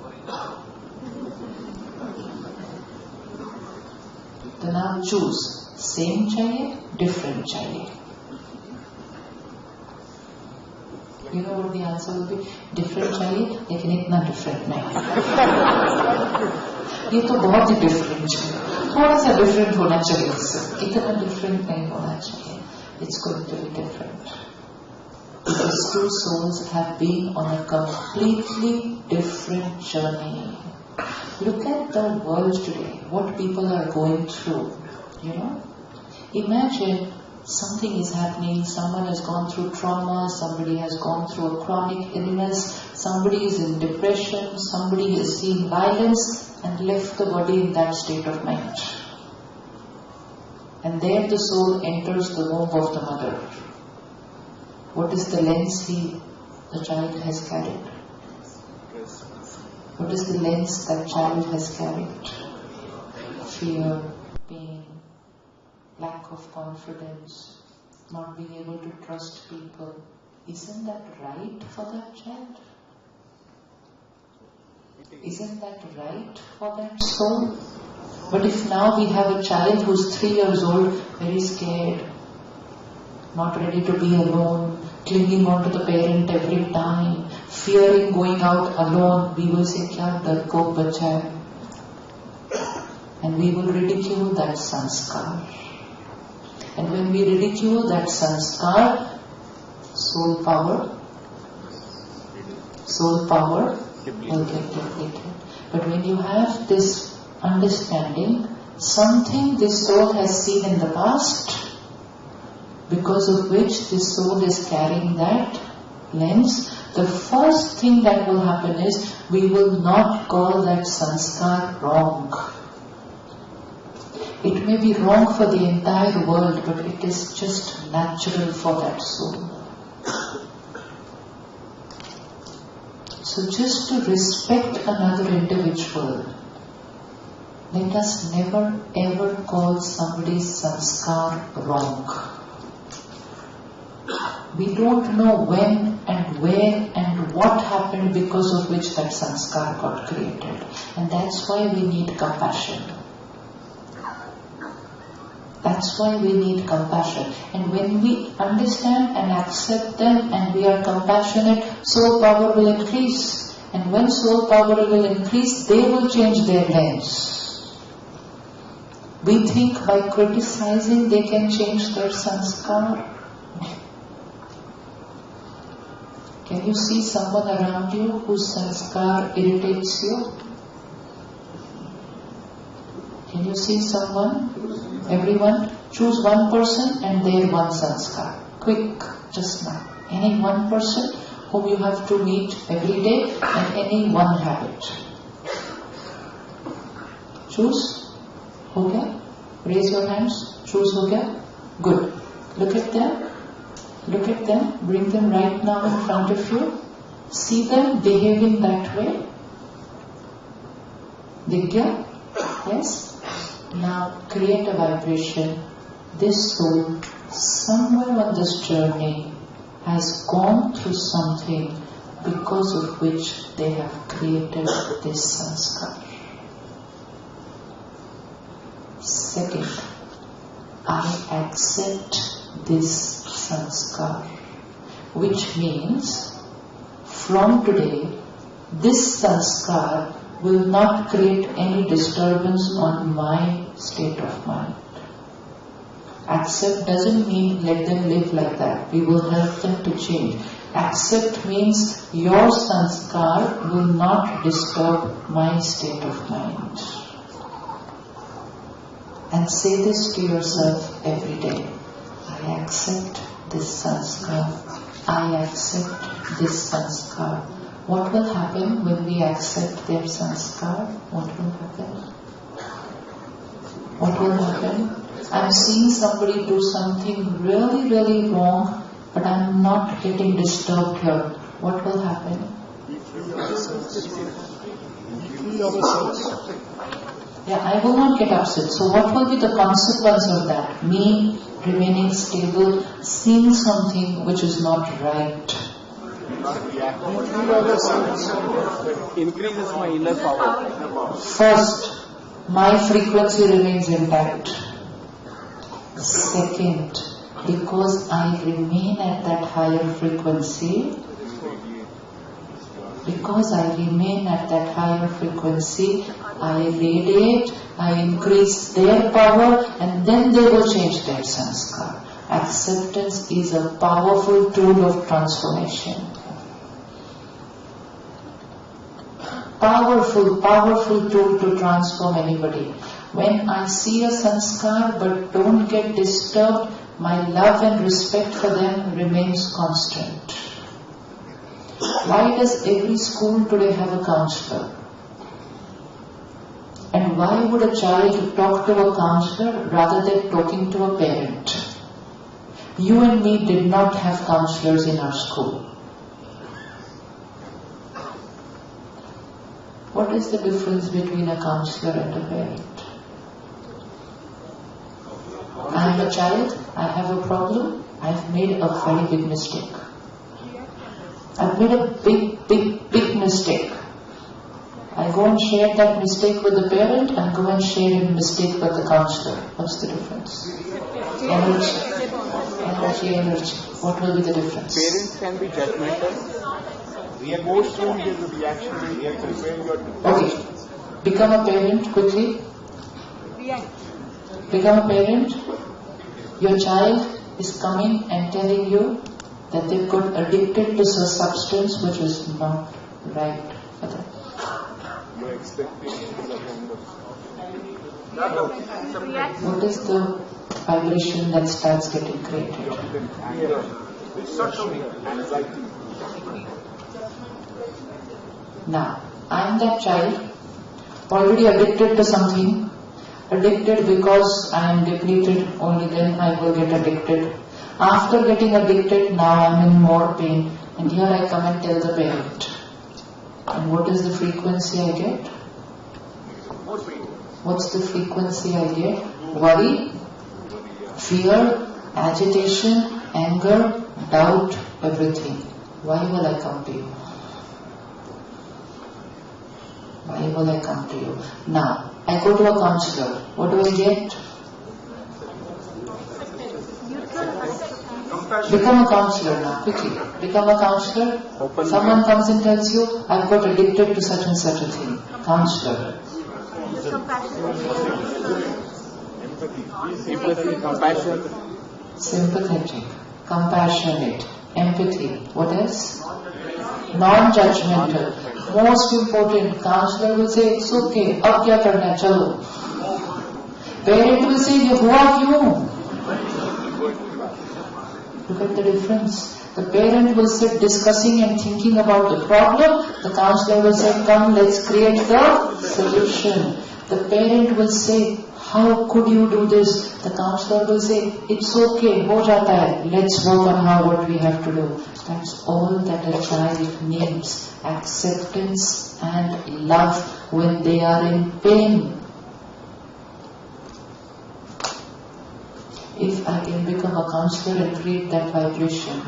Then now choose, same chahiye, different chahiye. You know what the answer will be? Different चाहिए, लेकिन इतना different नहीं. ये तो बहुत ही different है. थोड़ा सा different होना चाहिए उससे. इतना different नहीं होना चाहिए. It's going to be different. Because two souls have been on a completely different journey. Look at the world today. What people are going through. You know? Imagine something is happening, someone has gone through trauma, somebody has gone through a chronic illness, somebody is in depression, somebody has seen violence and left the body in that state of mind. And there the soul enters the womb of the mother. What is the lens the child has carried? What is the lens that child has carried? Fear, pain, lack of confidence, not being able to trust people. Isn't that right for that child? Isn't that right for that soul? But if now we have a child who's 3 years old, very scared, not ready to be alone, clinging on to the parent every time, fearing going out alone, we will say, kya darko bacha hai? And we will ridicule that sanskar. And when we ridicule that sanskar, soul power will get depleted. But when you have this understanding, something this soul has seen in the past, because of which this soul is carrying that lens, the first thing that will happen is, we will not call that sanskar wrong. It may be wrong for the entire world, but it is just natural for that soul. So just to respect another individual, let us never ever call somebody's sanskar wrong. We don't know when and where and what happened because of which that sanskar got created. And that's why we need compassion. That's why we need compassion. And when we understand and accept them and we are compassionate, soul power will increase. And when soul power will increase, they will change their lens. We think by criticizing they can change their sanskar. Can you see someone around you whose sanskar irritates you? Can you see someone? Everyone, choose one person and their one sanskar. Quick, just now. Any one person whom you have to meet every day and any one habit. Choose. Ho gaya? Raise your hands. Choose ho gaya? Good. Look at them. Look at them. Bring them right now in front of you. See them behaving that way. Digya? Yes? Now create a vibration. This soul somewhere on this journey has gone through something because of which they have created this sanskar. Second, I accept this sanskar, which means from today this sanskar will not create any disturbance on my state of mind. Accept doesn't mean let them live like that. We will help them to change. Accept means your sanskar will not disturb my state of mind. And say this to yourself every day. I accept this sanskar. I accept this sanskar. What will happen when we accept their sanskar? What will happen? What will happen? I'm seeing somebody do something really, really wrong, but I'm not getting disturbed here. What will happen? Yeah, I will not get upset. So what will be the consequence of that? Me remaining stable, seeing something which is not right. Increases my inner power. First, my frequency remains intact. Second, because I remain at that higher frequency, I radiate, I increase their power, and then they will change their sanskar. Acceptance is a powerful tool of transformation. Powerful tool to transform anybody. When I see a sanskar but don't get disturbed, my love and respect for them remains constant. Why does every school today have a counselor? And why would a child talk to a counselor rather than talking to a parent? You and me did not have counselors in our school. What is the difference between a counselor and a parent? I am a child, I have a problem, I have made a very big mistake. I've made a big mistake. I go and share that mistake with the parent and go and share a mistake with the counselor. What's the difference? Energy. What will be the difference? Parents can be judgmental. Emotionally, there's a reaction. Okay. Become a parent quickly. Become a parent. Your child is coming and telling you that they've got addicted to a substance which is not right for them. Your expectations are kind of... What is the vibration that starts getting created? Anger, anxiety. Now, I am that child, already addicted to something, addicted because I am depleted, only then I will get addicted. After getting addicted, now I am in more pain, and here I come and tell the parent. And what is the frequency I get? What's the frequency I get? Worry, fear, agitation, anger, doubt, everything. Why will I come to you? Why will I come to you? Now, I go to a counselor. What do I get? Become a counselor now, quickly. Become a counselor. Someone comes and tells you, I've got addicted to such and such a thing. Counselor. Empathy, compassion. Sympathetic, compassionate, empathy. What else? Non-judgmental. Most important, counselor will say, it's okay, ab kya karna hai, chalo. Parent will say, ye hua kyun? Look at the difference. The parent will sit discussing and thinking about the problem. The counselor will say, come, let's create the solution. The parent will say, how could you do this? The counselor will say, it's okay, ho jata hai. Let's work on what we have to do. That's all that a child needs. Acceptance and love when they are in pain. if I can become a counselor and create that vibration,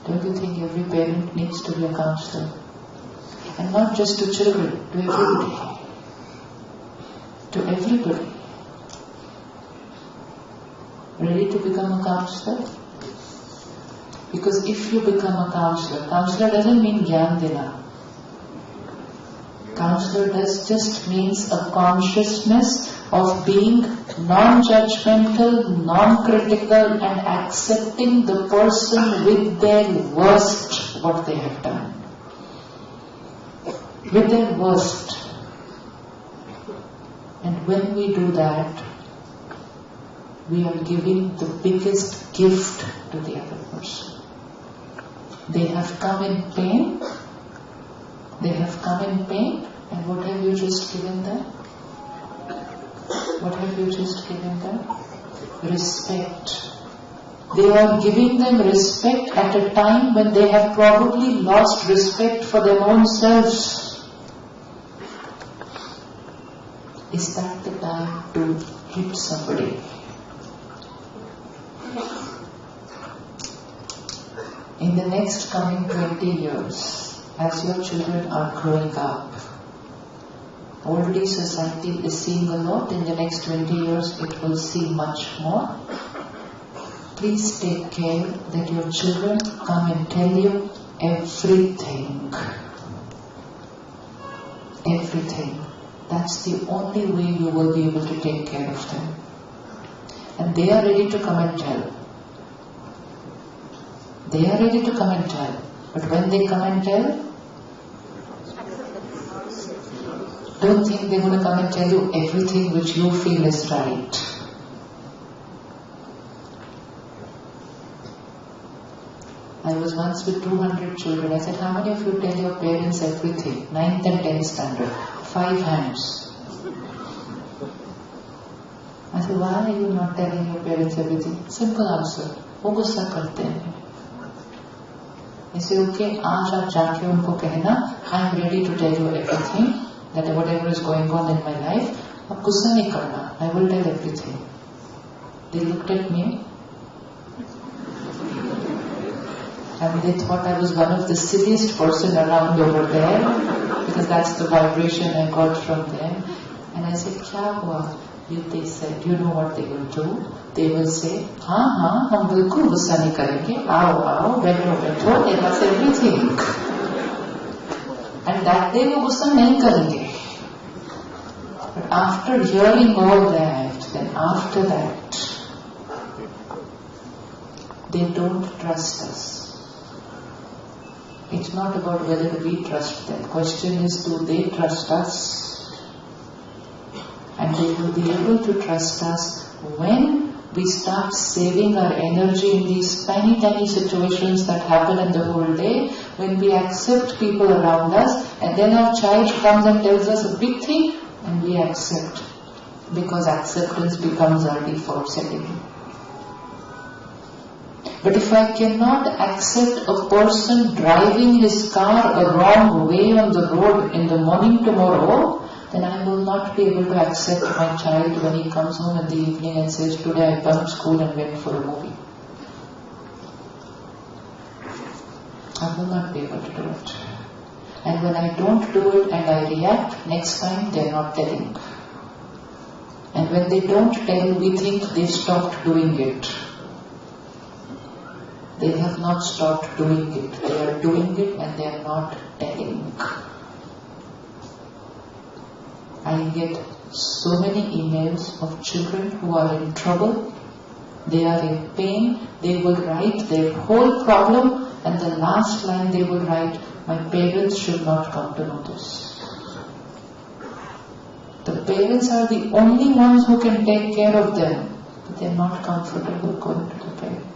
don't you think every parent needs to be a counselor? And not just to children, to everybody. To everybody. Ready to become a counselor? Because if you become a counselor doesn't mean Gyan Dena. Counselor just means a consciousness of being non-judgmental, non-critical and accepting the person with their worst, what they have done. With their worst. And when we do that, we are giving the biggest gift to the other person. They have come in pain. They have come in pain. And what have you just given them? What have you just given them? Respect. They are giving them respect at a time when they have probably lost respect for their own selves. Is that the time to hit somebody? In the next coming 20 years, as your children are growing up, already society is seeing a lot. In the next 20 years, it will see much more. Please take care that your children come and tell you everything. Everything. That's the only way you will be able to take care of them. And they are ready to come and tell. They are ready to come and tell. But when they come and tell, don't think they're going to come and tell you everything which you feel is right. I was once with 200 children. I said, how many of you tell your parents everything? 9th and 10th standard. 5 hands. I said, why are you not telling your parents everything? Simple answer. वो गुस्सा करते हैं. I say, okay, आज आप जाके उनको कहना, I am ready to tell you everything, that whatever is going on in my life, आप गुस्सा नहीं करना, I will tell everything. They looked at me, and they thought I was one of the silliest person around over there, because that's the vibration I got from them. And I said, क्या हुआ? They said, you know what they will do? They will say, हाँ, हम बिल्कुल गुस्सा नहीं करेंगे, आओ, बैठो, tell us everything. And that day वो गुस्सा नहीं करेंगे. But after hearing all that, then after that, they don't trust us. It's not about whether we trust them. Question is, do they trust us? And they will be able to trust us when we start saving our energy in these tiny situations that happen in the whole day, when we accept people around us, and then our child comes and tells us a big thing, and we accept, because acceptance becomes our default setting. But if I cannot accept a person driving his car a wrong way on the road in the morning tomorrow, then I will not be able to accept my child when he comes home in the evening and says, today I bunked school and went for a movie. I will not be able to do it. And when I don't do it and I react, next time they are not telling. And when they don't tell, we think they stopped doing it. They have not stopped doing it. They are doing it and they are not telling. I get so many emails of children who are in trouble, they are in pain, they will write their whole problem, and the last line they will write, my parents should not come to know this. The parents are the only ones who can take care of them, but they are not comfortable going to the parent.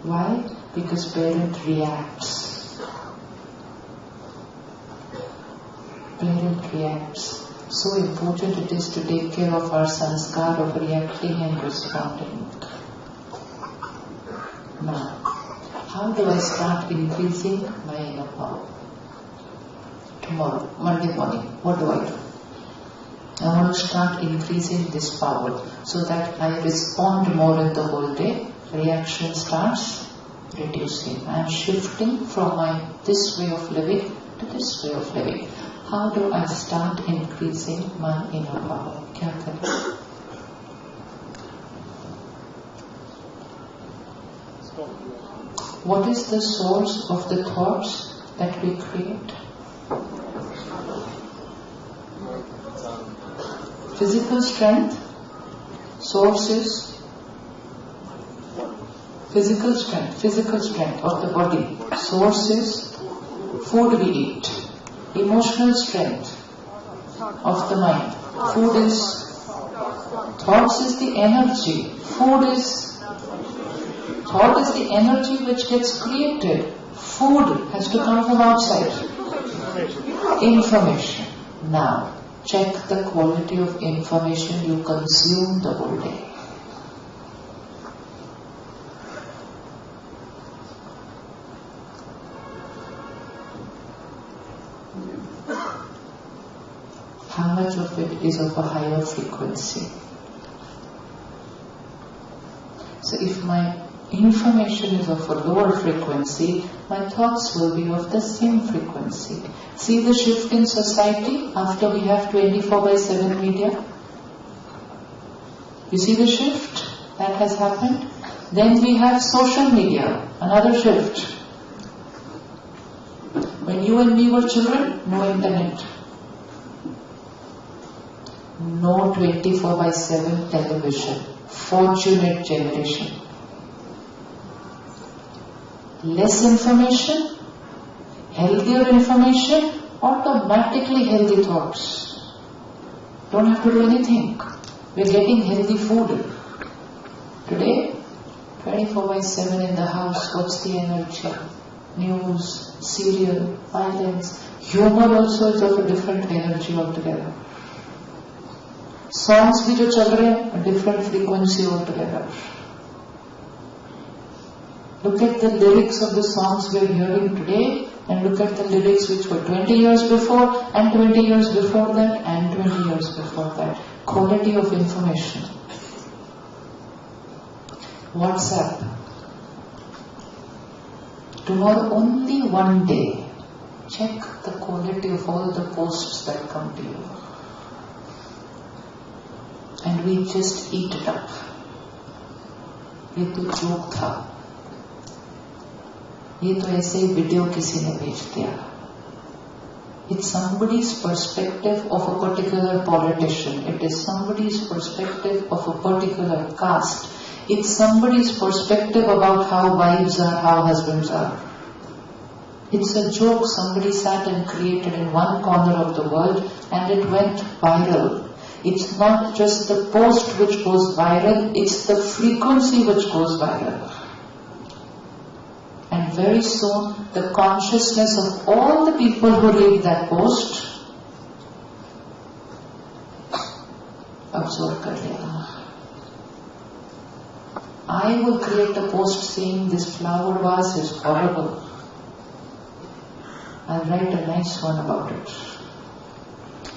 Why? Because parent reacts. Parent reacts. So important it is to take care of our sanskar of reacting and responding. Now, how do I start increasing my inner power? Tomorrow, Monday morning, what do I do? I want to start increasing this power so that I respond more in the whole day. Reaction starts reducing. I am shifting from this way of living to this way of living. How do I start increasing my inner power? Kya kare? What is the source of the thoughts that we create? Physical strength. Source is physical strength of the body. Source is food we eat. Emotional strength of the mind. Food is, thoughts is the energy. Thought is the energy which gets created. Food has to come from outside. Information. Now, check the quality of information you consume the whole day. How much of it is of a higher frequency? So if my information is of a lower frequency, my thoughts will be of the same frequency. See the shift in society after we have 24/7 media? You see the shift that has happened? Then we have social media, another shift. When you and me were children, no internet. No 24/7 television. Fortunate generation. Less information, healthier information, automatically healthy thoughts. Don't have to do anything. We're getting healthy food. Today, 24/7 in the house, what's the energy? News, serial, violence. Humor also is of a different energy altogether. Songs भी जो चल रहे हैं, a different frequency altogether. Look at the lyrics of the songs we are hearing today and look at the lyrics which were 20 years before and 20 years before that and 20 years before that. Quality of information. WhatsApp. Tomorrow only one day. Check the quality of all the posts that come to you. And we just eat it up. ये तो joke था. ये तो ऐसे ही video किसी ने भेज दिया. It's somebody's perspective of a particular politician. It is somebody's perspective of a particular caste. It's somebody's perspective about how wives are, how husbands are. It's a joke somebody sat and created in one corner of the world and it went viral. It's not just the post which goes viral, it's the frequency which goes viral. And very soon, the consciousness of all the people who read that post absorb kar lega. I will create a post saying this flower vase is horrible. I'll write a nice one about it.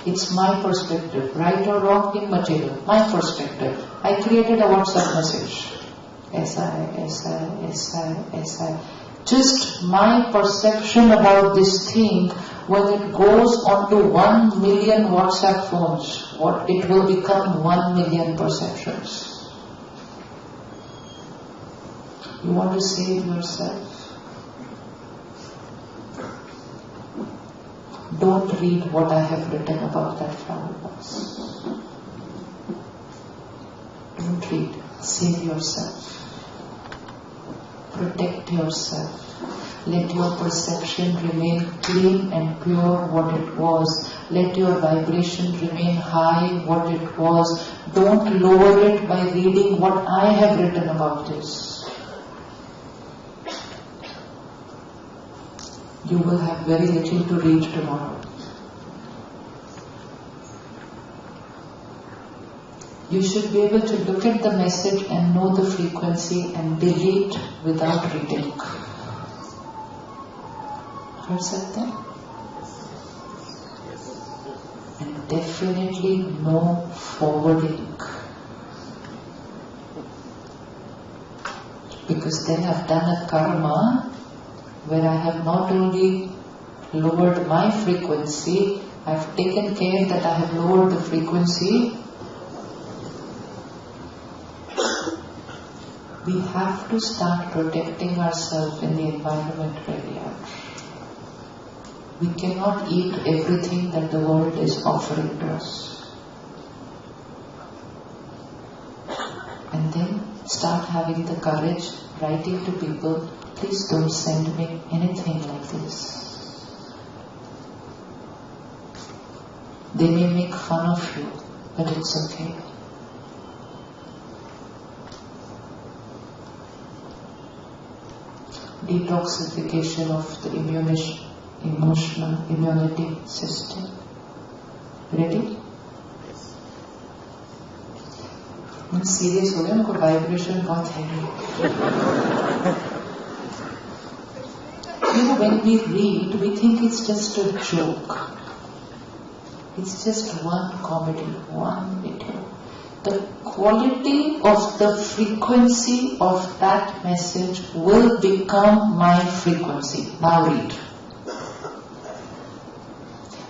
It's my perspective, right or wrong, immaterial. My perspective. I created a WhatsApp message. SI. Just my perception about this thing, when it goes onto 1 million WhatsApp phones, it will become 1 million perceptions. You want to save yourself? Don't read what I have written about that flower vase. Don't read. Save yourself. Protect yourself. Let your perception remain clean and pure what it was. Let your vibration remain high what it was. Don't lower it by reading what I have written about this. You will have very little to read tomorrow. You should be able to look at the message and know the frequency and delete without reading. कर सकते हैं? And definitely no forwarding. Because then I've done a karma where I have not only lowered my frequency, I've taken care that I have lowered the frequency. We have to start protecting ourselves in the environment where we are. We cannot eat everything that the world is offering to us. And then start having the courage, writing to people, please don't send me anything like this. They may make fun of you, but it's okay. Detoxification of the emotional immunity system. Ready? I'm serious हो गया, उनको vibration बहुत heavy. You know, when we read, we think it's just a joke. It's just one comedy, one video. The quality of the frequency of that message will become my frequency. Now read.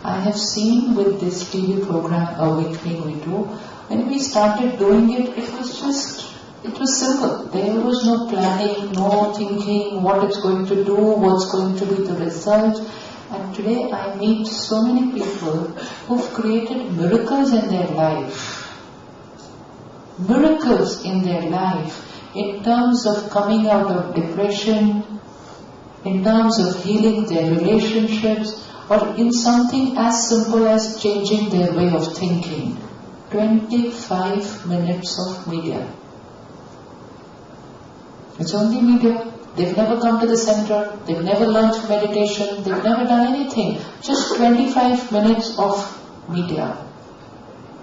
I have seen with this TV program Awakening we do, when we started doing it, it was simple. There was no planning, no thinking what it's going to do, what's going to be the result. And today I meet so many people who've created miracles in their life. Miracles in their life in terms of coming out of depression, in terms of healing their relationships, or in something as simple as changing their way of thinking. 25 minutes of media. It's only media. They've never come to the center, they've never learned meditation, they've never done anything. Just 25 minutes of media.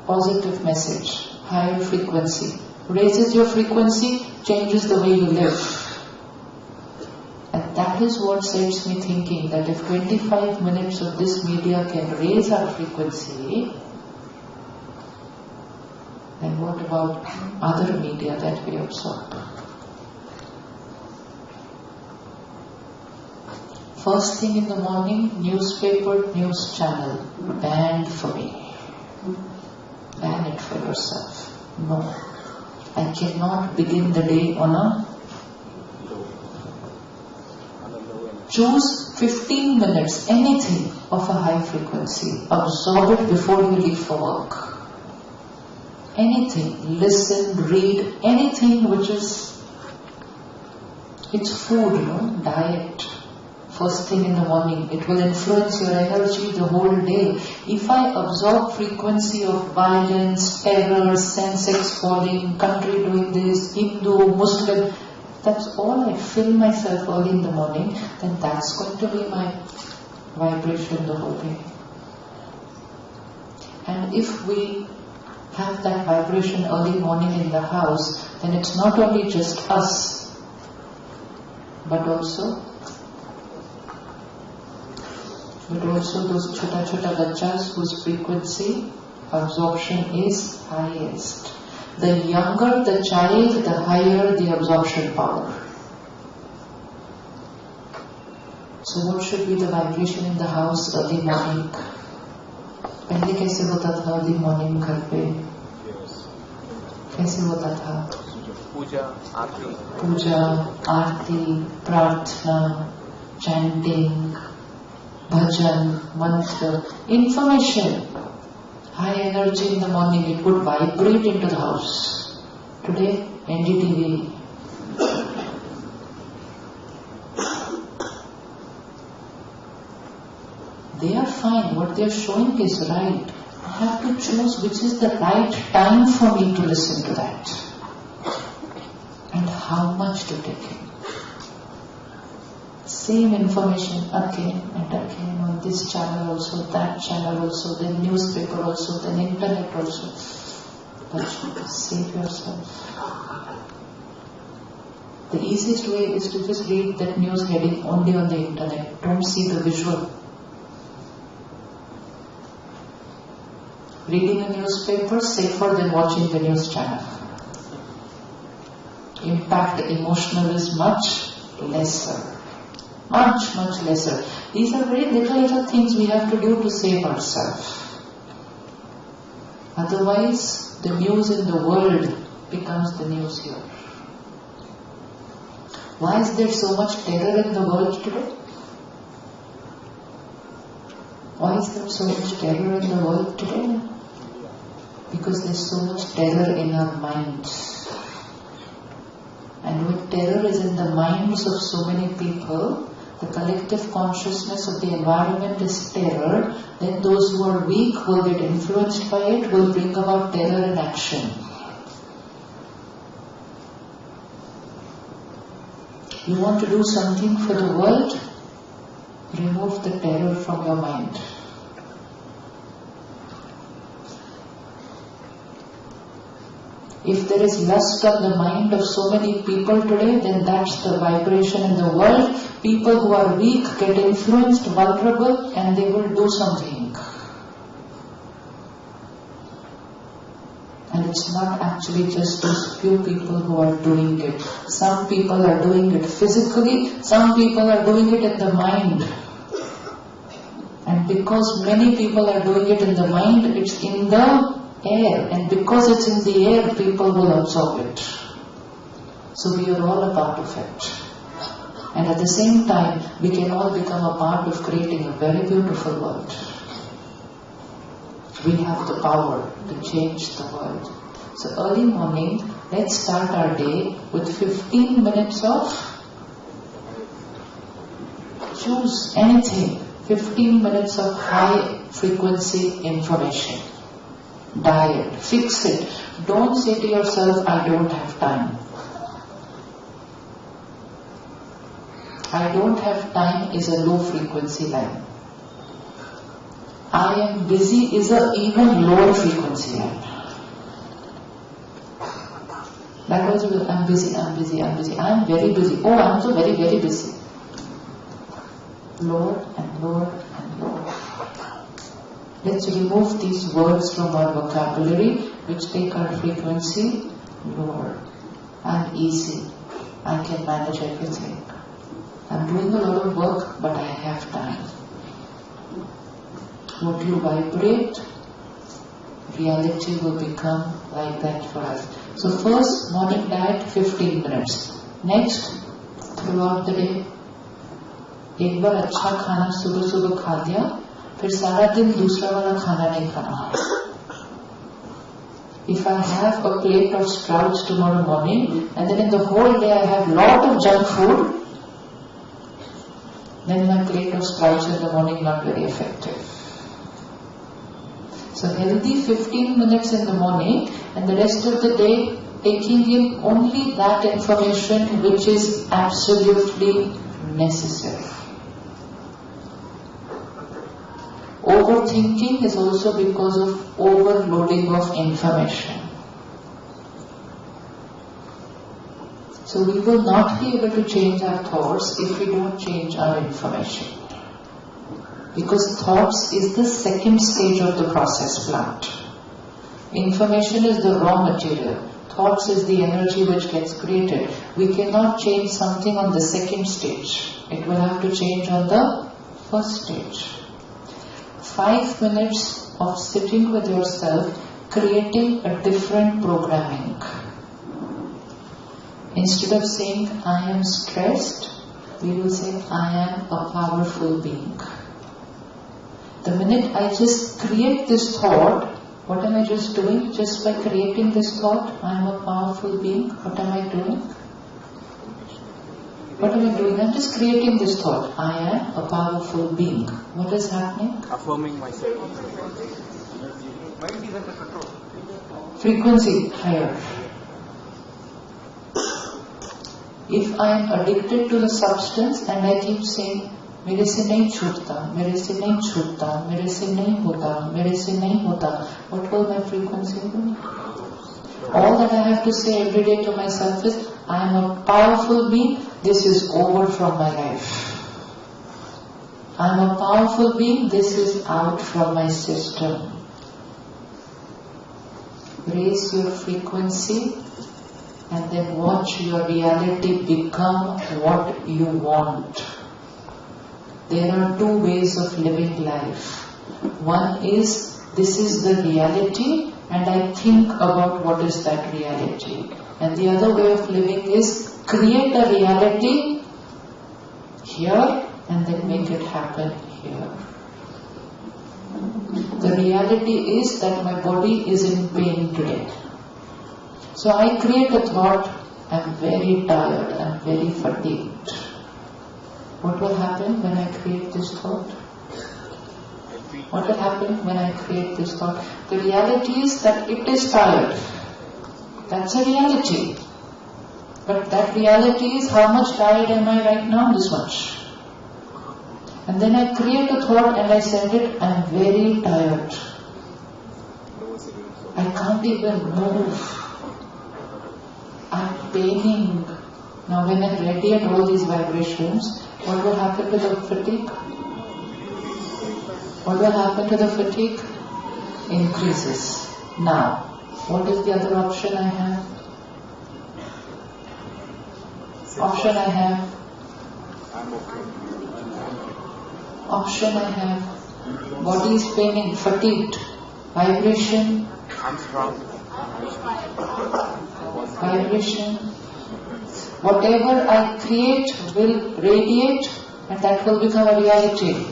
Positive message. Higher frequency. Raises your frequency, changes the way you live. And that is what sets me thinking that if 25 minutes of this media can raise our frequency, then what about other media that we absorb? First thing in the morning, newspaper, news channel, banned for me. Ban it for yourself. No. I cannot begin the day on a... Choose 15 minutes, anything of a high frequency. Absorb it before you leave for work. Anything, listen, read, anything which is... It's food, diet. First thing in the morning, it will influence your energy the whole day. If I absorb frequency of violence, terror, sense falling, country doing this, Hindu, Muslim, that's all I fill myself early in the morning, then that's going to be my vibration the whole day. And if we have that vibration early morning in the house, then it's not only just us, but also those chota bachas whose frequency absorption is highest. The younger the child, the higher the absorption power. So what should be the vibration in the house early morning? पहले कैसे होता था early morning घर पे? कैसे होता था? पूजा, आरती, प्रार्थना, chanting, bhajan, mantra, information, high energy in the morning, it would vibrate into the house. Today, NDTV. They are fine, what they are showing is right. I have to choose which is the right time for me to listen to that. And how much to take in. Same information again and again on this channel also, that channel also, then newspaper also, then internet also. But save yourself. The easiest way is to just read that news heading only on the internet. Don't see the visual. Reading a newspaper safer than watching the news channel. Impact emotional is much lesser. Much, much lesser. These are very little things we have to do to save ourselves. Otherwise, the news in the world becomes the news here. Why is there so much terror in the world today? Why is there so much terror in the world today? Because there's so much terror in our minds. And when terror is in the minds of so many people, the collective consciousness of the environment is terror, then those who are weak will get influenced by it, will bring about terror in action. You want to do something for the world? Remove the terror from your mind. If there is lust on the mind of so many people today, then that's the vibration in the world. People who are weak get influenced, vulnerable, and they will do something. And it's not actually just those few people who are doing it. Some people are doing it physically, some people are doing it in the mind. And because many people are doing it in the mind, it's in the air, and because it's in the air, people will absorb it. So we are all a part of it. And at the same time, we can all become a part of creating a very beautiful world. We have the power to change the world. So early morning, let's start our day with 15 minutes of, choose anything, 15 minutes of high frequency information. Diet, fix it. Don't say to yourself, I don't have time. I don't have time is a low frequency line. I am busy is an even lower frequency line. That was, I'm busy. I'm very busy. Oh, I'm so very, very busy. Lower and lower and lower. Let's remove these words from our vocabulary which take our frequency lower. I'm easy. I can manage everything. I'm doing a lot of work, but I have time. What you vibrate, reality will become like that for us. So first, morning diet, 15 minutes. Next, throughout the day, एक बार अच्छा खाना सुबह खा लिया, फिर सारा दिन दूसरा वाला खाना नहीं खाना. If I have a plate of sprouts tomorrow morning, and then in the whole day I have lot of junk food, then my plate of sprouts in the morning not very effective. So healthy 15 minutes in the morning, and the rest of the day taking in only that information which is absolutely necessary. Overthinking is also because of overloading of information. So we will not be able to change our thoughts if we don't change our information. Because thoughts is the second stage of the process plant. Information is the raw material. Thoughts is the energy which gets created. We cannot change something on the second stage. It will have to change on the first stage. 5 minutes of sitting with yourself, creating a different programming. Instead of saying, I am stressed, we will say, I am a powerful being. The minute I just create this thought, what am I just doing? Just by creating this thought, I am a powerful being. What am I doing? What am I doing? I'm just creating this thought. I am a powerful being. What is happening? Affirming myself. Frequency higher. If I am addicted to the substance and I keep saying, मेरे से नहीं छूटता, मेरे से नहीं छूटता, मेरे से नहीं होता, मेरे से नहीं होता, what will my frequency be? All that I have to say every day to myself is, I am a powerful being, this is over from my life. I am a powerful being, this is out from my system. raise your frequency and then watch your reality become what you want. There are two ways of living life. One is, this is the reality and I think about what is that reality. And the other way of living is, create a reality here and then make it happen here. The reality is that my body is in pain today. So I create a thought, I'm very tired, I'm very fatigued. What will happen when I create this thought? What will happen when I create this thought? The reality is that it is tired. That's a reality. But that reality is, how much tired am I right now? This much. And then I create a thought and I send it, I'm very tired. I can't even move. I'm paining. Now when I radiate all these vibrations, what will happen to the fatigue? What will happen to the fatigue? Increases. Now, what is the other option I have? Option I have. Option I have. Body is paining, fatigued, vibration. I'm strong. Vibration. Whatever I create will radiate and that will become a reality.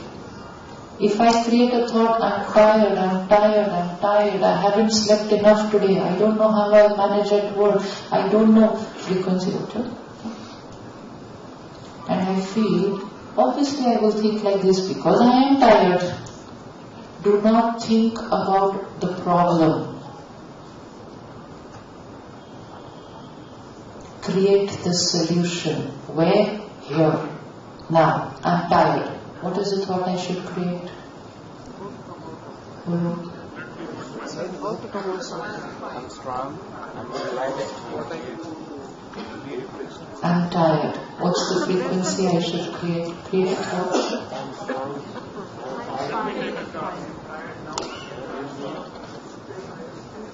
If I create a thought, I'm tired, I'm tired, I'm tired, I haven't slept enough today, I don't know how I'll manage at work, I don't know, frequency doctor. And I feel, obviously I will think like this because I am tired. Do not think about the problem. Create the solution. Where? Here. Now, I'm tired. What is the thought I should create? I'm strong. I'm relaxed. I'm tired. What's the frequency I should create? Create a thought.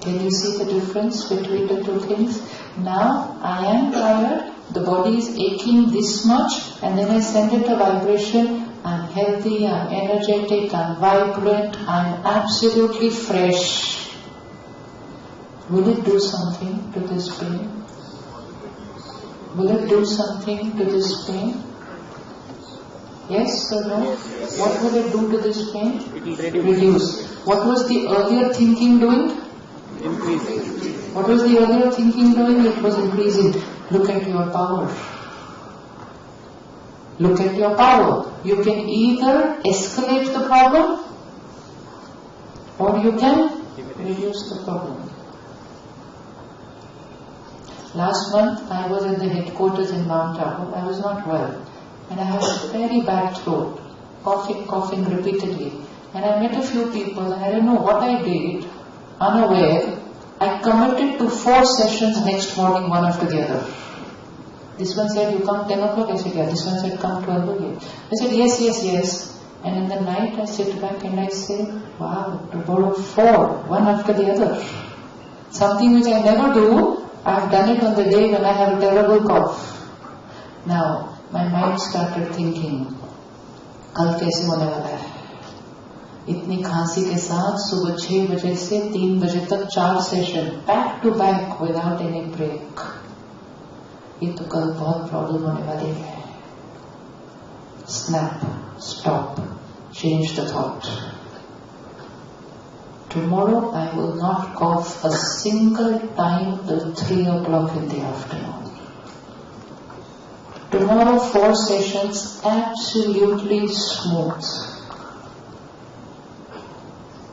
Can you see the difference between the two things? Now I am tired, the body is aching this much, and then I send it a vibration. I'm healthy, I'm energetic, I'm vibrant, I'm absolutely fresh. Will it do something to this pain? Will it do something to this pain? Yes or no? What will it do to this pain? It will Reduce. What was the earlier thinking doing? increasing. What was the earlier thinking doing? It was increasing. Look at your power. Look at your power. You can either escalate the problem or you can reduce the problem. Last month I was at the headquarters in Mount Abu. I was not well and I had a very bad throat, coughing repeatedly. And I met a few people and I don't know what I did, unaware. I committed to 4 sessions next morning, one after the other. This one said, you come 10 o'clock? I said, yeah. This one said, come 12 o'clock. I said, yes. And in the night I sit back and I say, wow, tomorrow 4, one after the other. Something which I never do, I've done it on the day when I have a terrible cough. Now, my mind started thinking, कल कैसे होने वाला है? इतनी खांसी के साथ सुबह 6 बजे से 3 बजे तक 4 session back to back without any break. ये तो कल बहुत प्रॉब्लम होने वाली है. Snap, stop, change the thought. Tomorrow I will not cough a single time till 3 o'clock in the afternoon. Tomorrow 4 sessions absolutely smooth.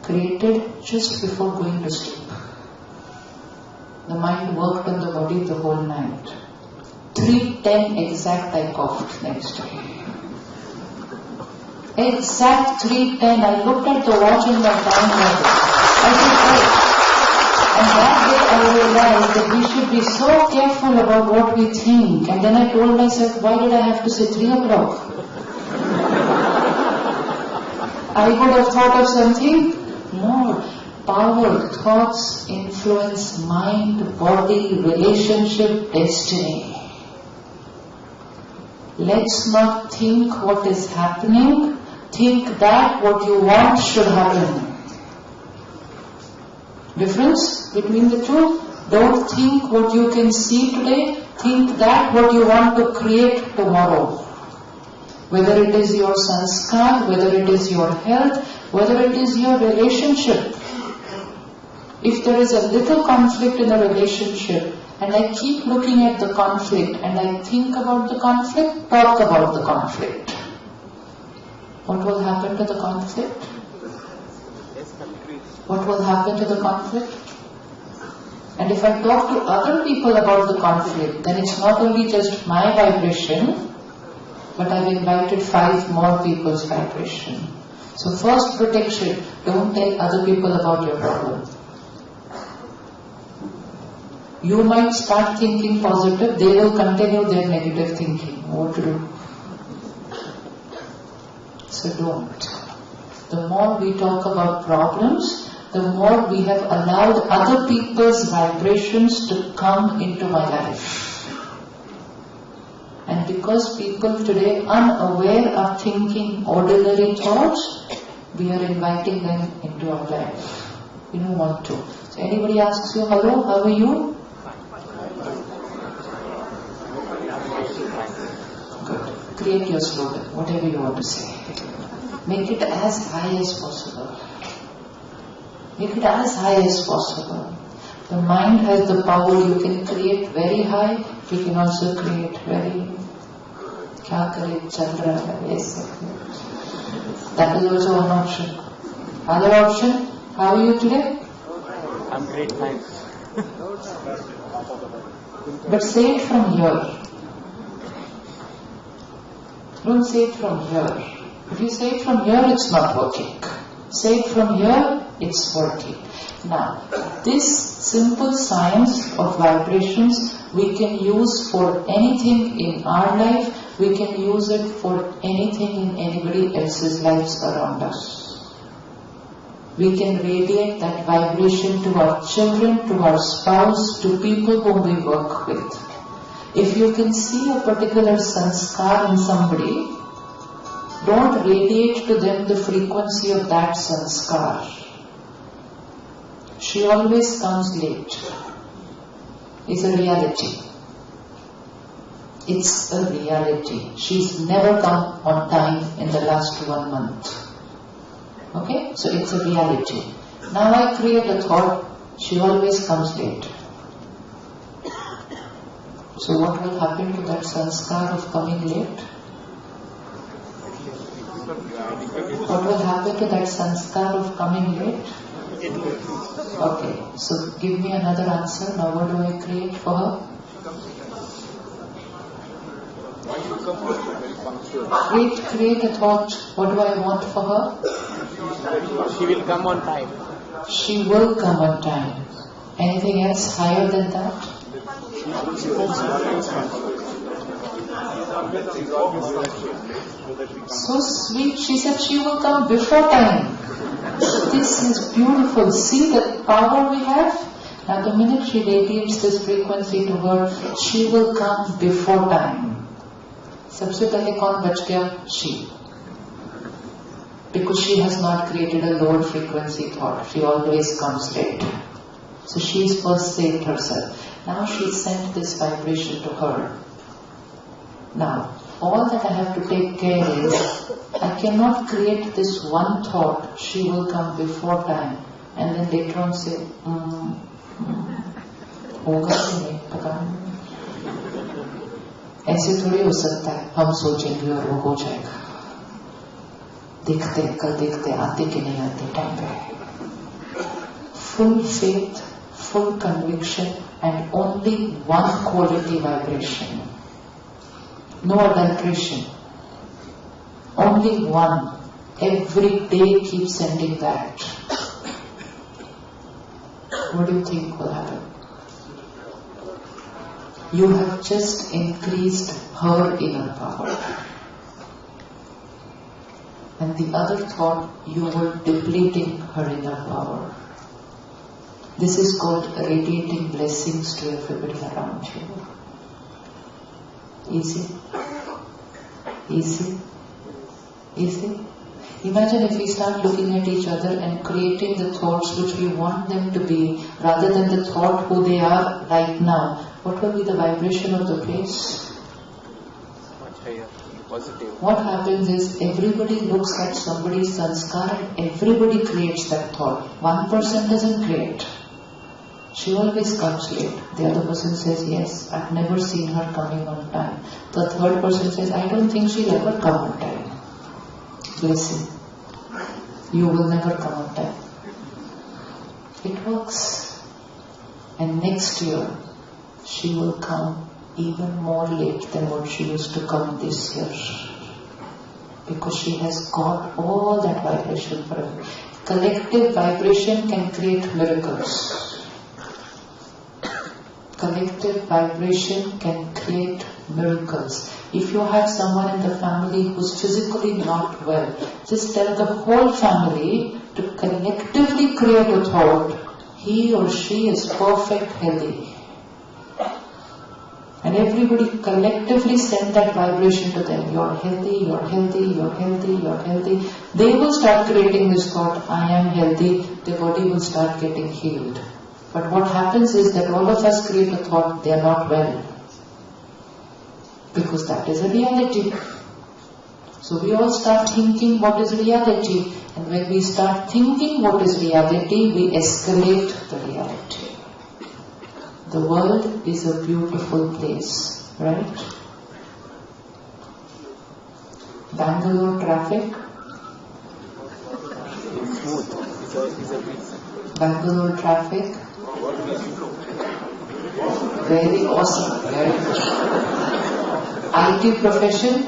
Created just before going to sleep. The mind worked on the body the whole night. 3:10 exact I coughed next day. Exact 3:10. I looked at the watch in my time level. I said, wait. And that day I realized that we should be so careful about what we think. And then I told myself, why did I have to say 3 o'clock? I would have thought of something more. Power, thoughts influence mind, body, relationship, destiny. Let's not think what is happening, think that what you want should happen. Difference between the two? Don't think what you can see today, think that what you want to create tomorrow. Whether it is your sanskar, whether it is your health, whether it is your relationship. If there is a little conflict in a relationship, and I keep looking at the conflict, and I think about the conflict, talk about the conflict, what will happen to the conflict? What will happen to the conflict? And if I talk to other people about the conflict, then it's not only just my vibration, but I've invited 5 more people's vibration. So first protection, don't tell other people about your problem. You might start thinking positive, they will continue their negative thinking. What to do? So don't. The more we talk about problems, the more we have allowed other people's vibrations to come into my life. And because people today unaware are thinking ordinary thoughts, we are inviting them into our life. We don't want to. So anybody asks you, hello, how are you? Good. Create your slogan, whatever you want to say. Make it as high as possible. Make it as high as possible. The mind has the power, you can create very high, you can also create very kya kare, chal raha hai, yes. That is also one option. Other option, how are you today? I'm great, thanks. But say it from here. Don't say it from here. If you say it from here, it's not working. Say it from here, it's working. Now, this simple science of vibrations we can use for anything in our life, we can use it for anything in anybody else's lives around us. We can radiate that vibration to our children, to our spouse, to people whom we work with. If you can see a particular sanskar in somebody, don't radiate to them the frequency of that sanskar. She always comes late. It's a reality. It's a reality. She's never come on time in the last 1 month. Okay? So it's a reality. Now I create a thought, she always comes late. So what will happen to that sanskar of coming late? What will happen to that sanskar of coming late? Okay, so give me another answer. Now what do I create for her? Create a thought. What do I want for her? She will come on time. She will come on time. Anything else higher than that? So sweet. She said she will come before time. This is beautiful. See the power we have? Now the minute she radiates this frequency to her, she will come before time. सबसे पहले कौन बच गया? She. Because she has not created a lower frequency thought. She always comes late. So she is first saved herself. Now she sent this vibration to her. Now, all that I have to take care is, I cannot create this one thought, she will come before time, and then later on say, होगा कि नहीं पता नहीं. ऐसे थोड़ी हो सकता है, हम सोचेंगे और वो हो जाएगा. देखते कल देखते आते कि नहीं आते टाइम पे. Full faith, full conviction, and only one quality vibration. No adulteration. Only one. Every day keep sending that. What do you think will happen? You have just increased her inner power. And the other thought, you were depleting her inner power. This is called radiating blessings to everybody around you. Easy? Easy? Easy? Imagine if we start looking at each other and creating the thoughts which we want them to be rather than the thought who they are right now. What will be the vibration of the place? Much higher, positive. What happens is everybody looks at somebody's sanskar and everybody creates that thought. One person doesn't create. She always comes late. The other person says, yes, I've never seen her coming on time. The third person says, I don't think she'll ever come on time. Blessing. You will never come on time. It works. And next year, she will come even more late than what she used to come this year. Because she has got all that vibration for her. Collective vibration can create miracles. Collective vibration can create miracles. If you have someone in the family who's physically not well, just tell the whole family to collectively create a thought, he or she is perfect healthy. And everybody collectively send that vibration to them. You're healthy, you're healthy, you're healthy, you're healthy. They will start creating this thought, I am healthy, the body will start getting healed. But what happens is that all of us create a thought, they are not well. Because that is a reality. So we all start thinking what is reality. And when we start thinking what is reality, we escalate the reality. The world is a beautiful place, right? Bangalore traffic. Smooth. It's a bit. Bangalore traffic. Very awesome. Very good. IT profession.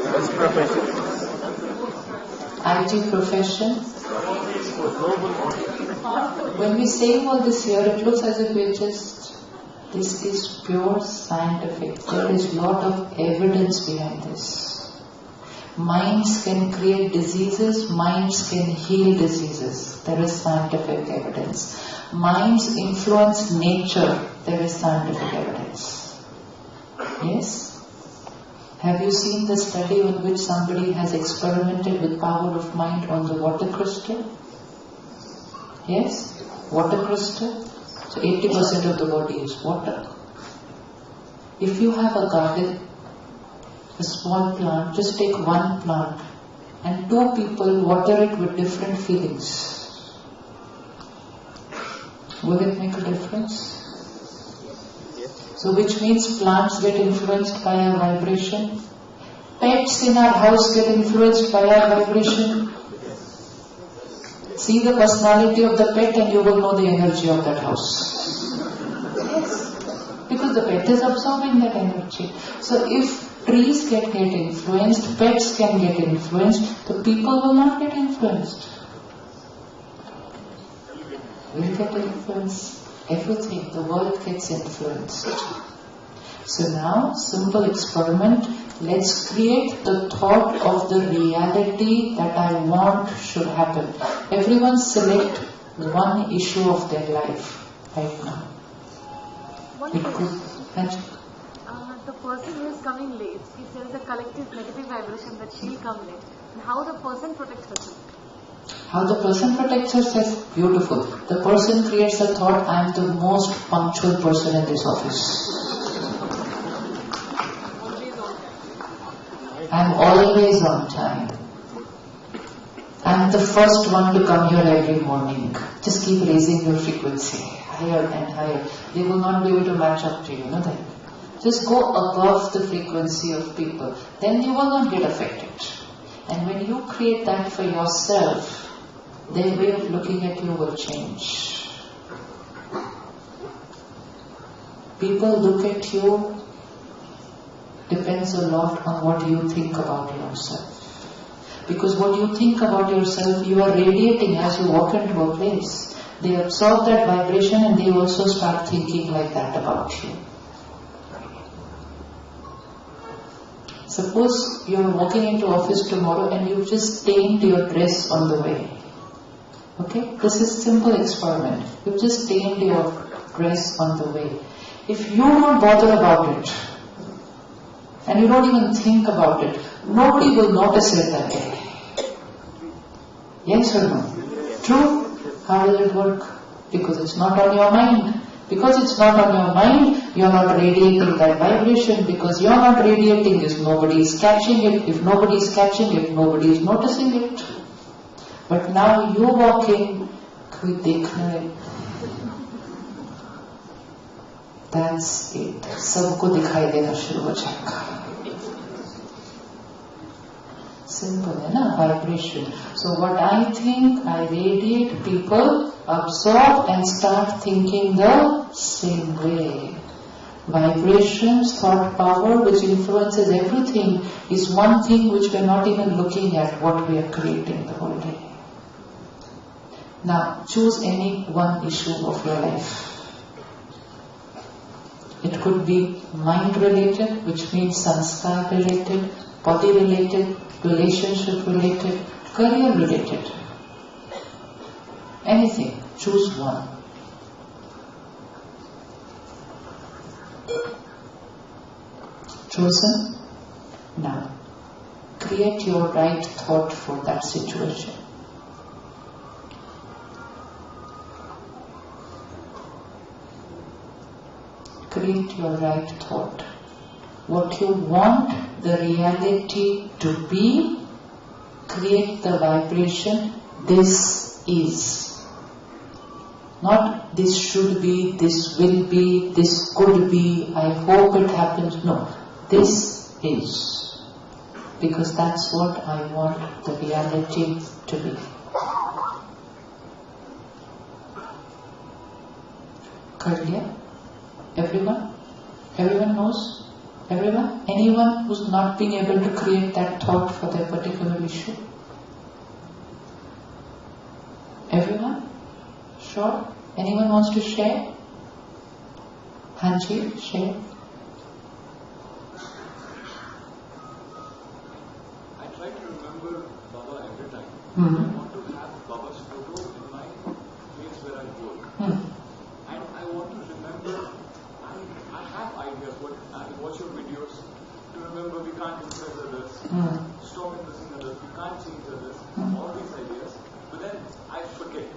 Best profession. IT profession. When we say all this here, it looks as if we're just, this is pure scientific. There is a lot of evidence behind this. Minds can create diseases, minds can heal diseases. There is scientific evidence. Minds influence nature. There is scientific evidence. Yes? Have you seen the study on which somebody has experimented with power of mind on the water crystal? Yes? Water crystal? So 80% of the body is water. If you have a garden, a small plant, just take one plant and two people water it with different feelings. Will it make a difference? So which means plants get influenced by our vibration. Pets in our house get influenced by our vibration. See the personality of the pet and you will know the energy of that house. Yes. Because the pet is absorbing that energy. So if trees get influenced, pets can get influenced, the people will not get influenced. Will get influenced. Everything, the world gets influenced. So now, simple experiment, let's create the thought of the reality that I want should happen. Everyone select one issue of their life right now. One It could, the person who is coming late, if there is a collective negative vibration that she'll come late, and how the person protects herself? how the person protects herself? Beautiful. The person creates a thought, I am the most punctual person in this office. I am always on time. I am the first one to come here every morning. Just keep raising your frequency higher and higher. They will not be able to match up to you, know that? Just go above the frequency of people. Then you will not get affected. And when you create that for yourself, their way of looking at you will change. People look at you depends a lot on what you think about yourself. Because what you think about yourself, you are radiating as you walk into a place. They absorb that vibration and they also start thinking like that about you. Suppose you are walking into office tomorrow and you just stained your dress on the way. Okay? This is simple experiment. You've just stained your dress on the way. If you don't bother about it, and you don't even think about it, nobody will notice it that day. Yes or no? True? How will it work? Because it's not on your mind. Because it's not on your mind, you're not radiating that vibration. Because you're not radiating this, nobody is catching it. If nobody is catching it, nobody is noticing it. But now you walk in, कोई देखना है. That's it. सबको दिखाई देना शुरू हो जाएगा. Simple, है ना? Vibration. So what I think, I radiate, people absorb and start thinking the same way. Vibrations, thought power, which influences everything, is one thing which we are not even looking at what we are creating the whole day. Now, choose any one issue of your life. It could be mind related, which means sanskar related, body related, relationship related, career related. Anything. Choose one. Chosen? Now, create your right thought for that situation. Create your right thought. What you want the reality to be, create the vibration, this is. Not this should be, this will be, this could be, I hope it happens. No, this is. Because that's what I want the reality to be. Kar liya? Everyone? Everyone knows? Everyone? Anyone who's not being able to create that thought for their particular issue? Everyone? Sure? Anyone wants to share? Hanji, share. I try to remember Baba every time. Mm-hmm. I want to have Baba's photo in my place where I work. Mm-hmm. And I want to remember, I have ideas, I watch your videos to remember we can't influence others, stop influencing others, we can't change others, all these ideas. But then I forget.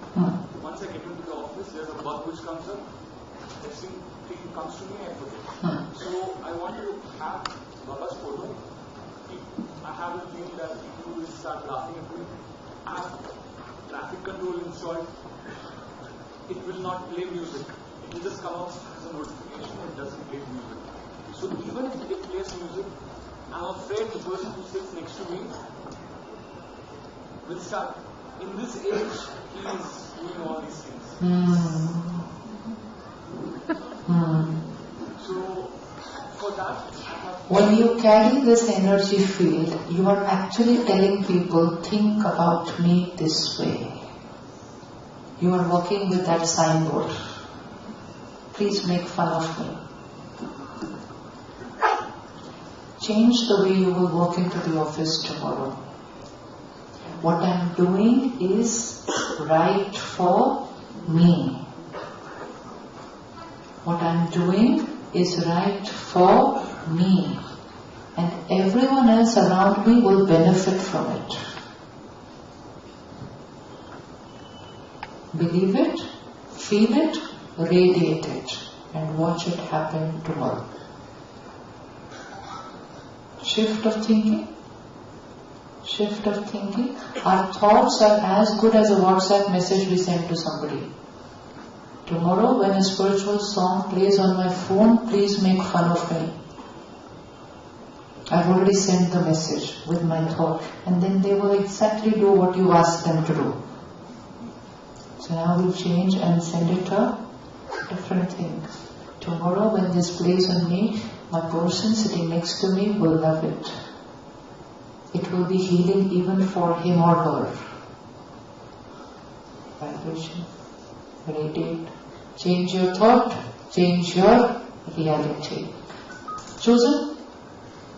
Once I get into the office, there's a bug which comes up, the same thing comes to me, I forget. So I want to have Baba's photo. I have a feeling that people will start laughing at me. I have traffic control installed. It will not play music. It will just come out as a notification. It doesn't play music. So even if it plays music, I'm afraid the person who sits next to me will start. In this age, he is doing all these things. So for that, I have. When you carry this energy field, you are actually telling people, think about me this way. You are working with that signboard. Please make fun of me. Change the way you will walk into the office tomorrow. What I am doing is right for me. What I am doing is right for me. And everyone else around me will benefit from it. Believe it, feel it, radiate it, and watch it happen tomorrow. Shift of thinking. Shift of thinking. Our thoughts are as good as a WhatsApp message we send to somebody. Tomorrow when a spiritual song plays on my phone, please make fun of me. I've already sent the message with my thought, and then they will exactly do what you asked them to do. So now we'll change and send it a different thing. Tomorrow when this plays on me, my person sitting next to me will love it. It will be healing even for him or her. Vibration, radiate. Change your thought, change your reality. Chosen?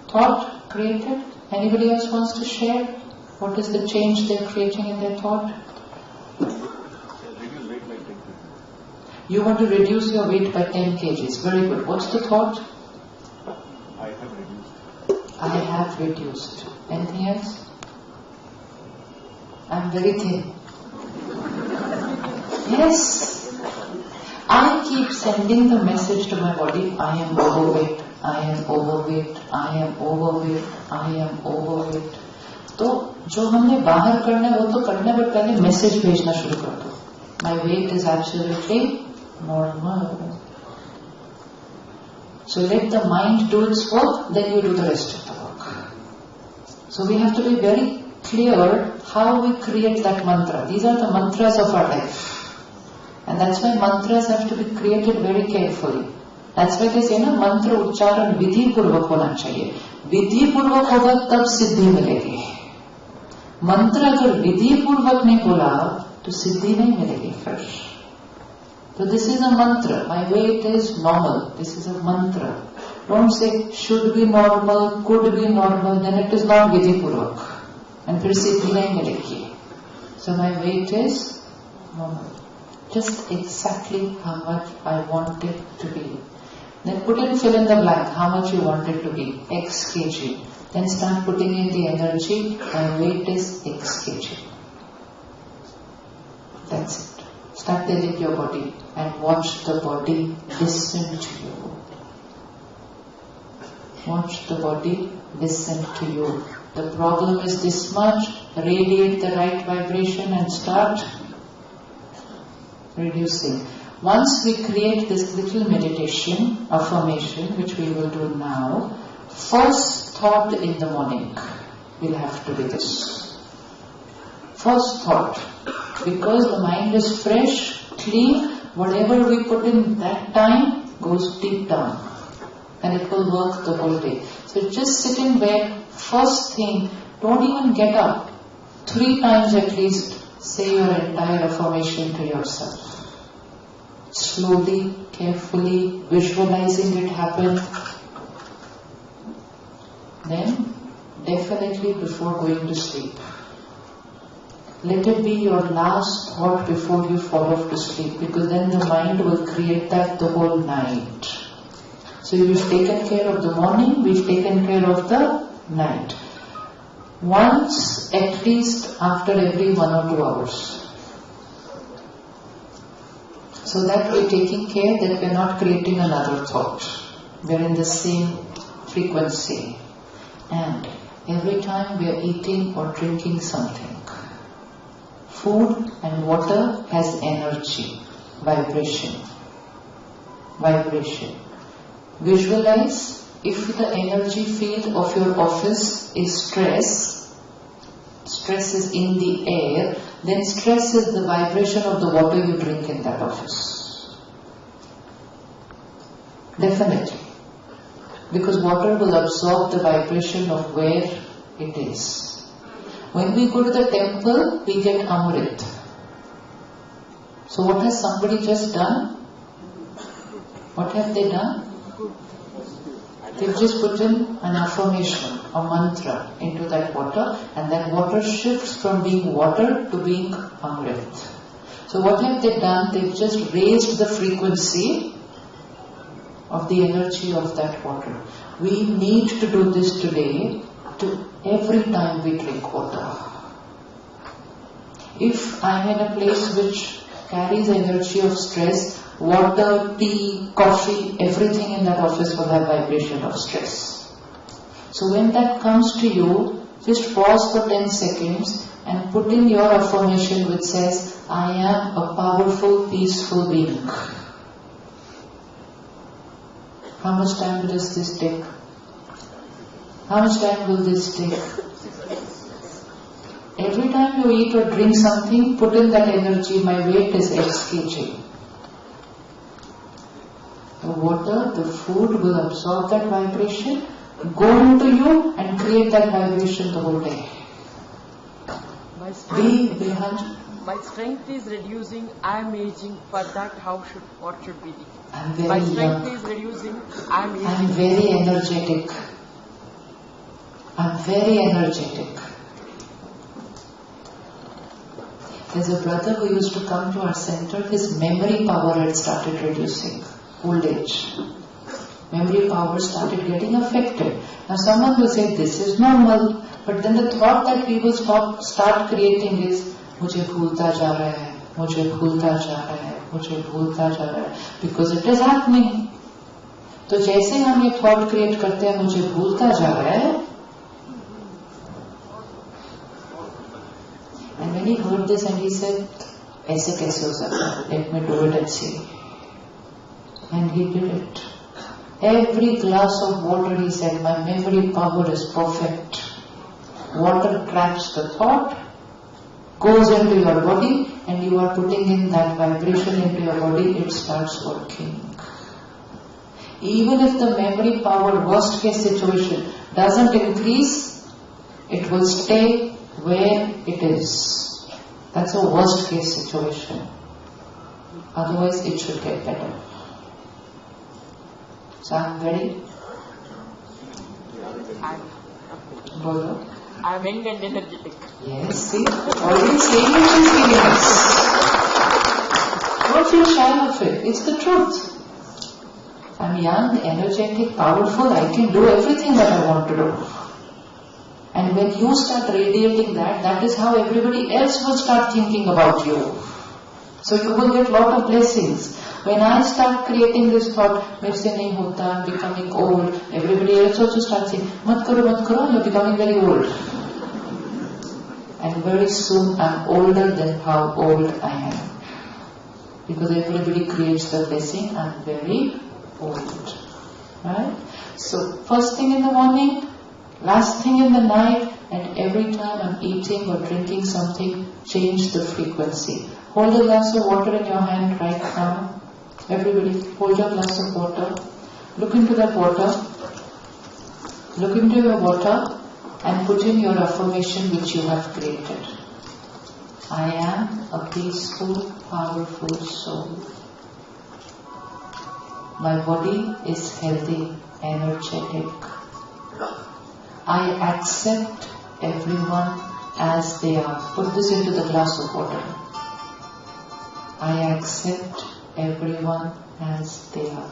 Thought? Created? Anybody else wants to share? What is the change they're creating in their thought? You want to reduce your weight by 10 kgs. Very good. What's the thought? I have reduced. I have reduced. Anything else? I'm very thin. Yes. I keep sending the message to my body, I am overweight, I am overweight, I am overweight, I am overweight. तो जो हमने बाहर करना है वो तो करना है, बट पहले मैसेज भेजना शुरू कर दो. My weight is absolutely normal. So let the mind do its work, then you do the rest of the work. So we have to be very clear how we create that mantra. These are the mantras of our life. And that's why mantras have to be created very carefully. That's why they say ना मंत्र उच्चारण विधि पूर्वक होना चाहिए. विधि पूर्वक होगा तब सिद्धि मिलेगी. मंत्र अगर विधि पूर्वक नहीं बोला तो सिद्धि नहीं मिलेगी फिर. So this is a mantra. My weight is normal. This is a mantra. Don't say should be normal, could be normal. Then it is not vidhi purvak. And फिर सिद्धि नहीं मिलेगी. So my weight is normal. Just exactly how much I want it to be. Then put in fill in the blank. How much you want it to be? X kg. Then start putting in the energy. My weight is X kg. That's it. Start telling your body and watch the body listen to you. Watch the body listen to you. The problem is this much. Radiate the right vibration and start reducing. Once we create this little meditation, affirmation, which we will do now, first thought in the morning will have to be this. First thought. Because the mind is fresh, clean, whatever we put in that time goes deep down. And it will work the whole day. So just sit in bed, first thing, don't even get up. 3 times at least, say your entire affirmation to yourself. Slowly, carefully, visualizing it happen. Then, definitely before going to sleep. Let it be your last thought before you fall off to sleep, because then the mind will create that the whole night. So we've taken care of the morning, we've taken care of the night. Once at least after every 1 or 2 hours. So that we're taking care that we're not creating another thought. We're in the same frequency. And every time we're eating or drinking something, food and water has energy, vibration. Vibration. Visualize if the energy field of your office is stress is in the air, then stress is the vibration of the water you drink in that office. Definitely. Because water will absorb the vibration of where it is. When we go to the temple, we get Amrit. So what has somebody just done? What have they done? They've just put in an affirmation, a mantra into that water, and that water shifts from being water to being Amrit. So what have they done? They've just raised the frequency of the energy of that water. We need to do this today to every time we drink water. If I'm in a place which carries energy of stress, water, tea, coffee, everything in that office will have vibration of stress. So when that comes to you, just pause for 10 seconds and put in your affirmation which says, I am a powerful, peaceful being. How much time does this take? How much time will this take? Every time you eat or drink something, put in that energy, my weight is X kg. The water, the food will absorb that vibration, go into you and create that vibration the whole day. My strength is reducing, I am aging, for that what should be the? I'm very My young. strength is reducing, I am aging. I'm very energetic. I'm very energetic. There's a brother who used to come to our center, his memory power had started reducing, old age. Memory power started getting affected. Now someone will say, this is normal, but then the thought that we will start creating is, मुझे भूलता जा रहा है, मुझे भूलता जा रहा है, मुझे भूलता जा रहा है, because it is happening. तो जैसे हम ये thought create करते हैं, मुझे भूलता जा रहा है, and when he heard this and he said, ऐसे कैसे हो सकता है? Let me do it and see. And he did it. Every glass of water, he said, my memory power is perfect. Water traps the thought, goes into your body, and you are putting in that vibration into your body, it starts working. Even if the memory power, worst case situation, doesn't increase, it will stay where it is. That's a worst case situation. Otherwise, it should get better. So I'm very... Bolo. I'm young and energetic. Yes, see, already saying it is giving us. Don't feel shy of it. It's the truth. I'm young, energetic, powerful. I can do everything that I want to do. And when you start radiating that, that is how everybody else will start thinking about you. So you will get lot of blessings. When I start creating this thought, मेरे से नहीं होता, I'm becoming old, everybody else also starts saying, मत करो, you're becoming very old. And very soon I'm older than how old I am. Because everybody creates the blessing, I'm very old. Right? So first thing in the morning, last thing in the night, and every time I'm eating or drinking something, change the frequency. Hold a glass of water in your hand right now. Everybody, hold your glass of water. Look into that water. Look into your water and put in your affirmation which you have created. I am a peaceful, powerful soul. My body is healthy, energetic. I accept everyone as they are. Put this into the glass of water. I accept everyone as they are.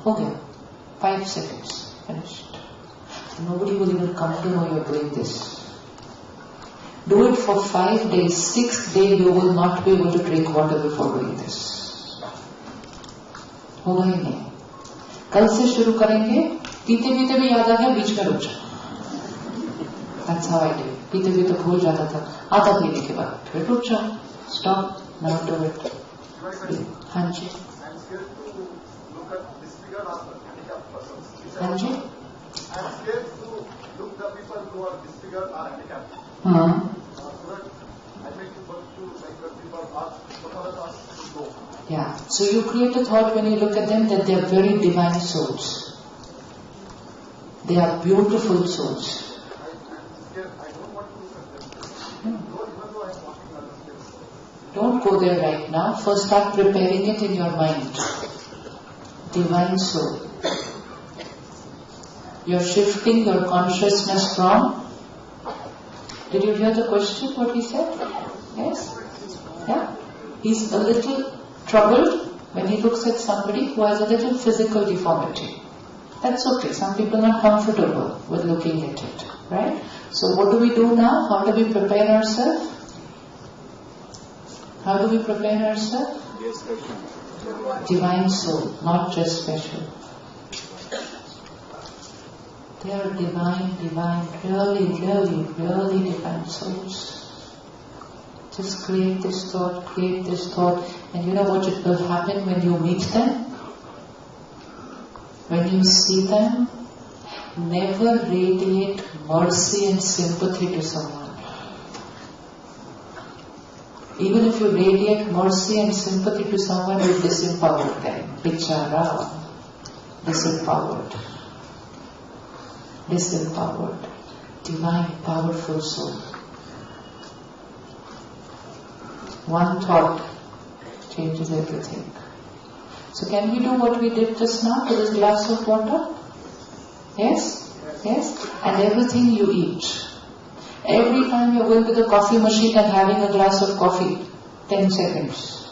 Okay, 5 seconds, finished. Nobody will even come to know you're doing this. Do it for 5 days. 6th day you will not be able to drink water before doing this. होगा ही नहीं. कल से शुरू करेंगे. पीते पीते भी याद आ गया, बीच में रुक जाओ. That's how I did. पीते पीते भूल जाता था. आधा पीने के बाद फिर रुक जाओ. Stop. Now do it. हाँ जी. I'm scared to look at disfigured or handicapped persons. हाँ जी. I'm scared to look the people who are disfigured or handicapped. So that I make people to like the people are to go. Yeah. So you create a thought when you look at them that they are very divine souls. They are beautiful souls. I'm scared. I don't want to look at them. Even though I'm walking on the space. Don't go there right now. First start preparing it in your mind. Divine soul. You're shifting your consciousness from... Did you hear the question, what he said? Yes? Yeah? He's a little troubled when he looks at somebody who has a little physical deformity. That's okay. Some people are not comfortable with looking at it. Right? So what do we do now? How do we prepare ourselves? How do we prepare ourselves? Divine soul, not just special. They are divine, really divine souls. Just create this thought, and you know what it will happen when you meet them? When you see them, never radiate mercy and sympathy to someone. Even if you radiate mercy and sympathy to someone, you disempower them. Bichara. Disempowered. Divine, powerful soul. One thought changes everything. So can we do what we did just now with this glass of water? Yes? Yes? And everything you eat. Every time you're going to the coffee machine and having a glass of coffee, 10 seconds.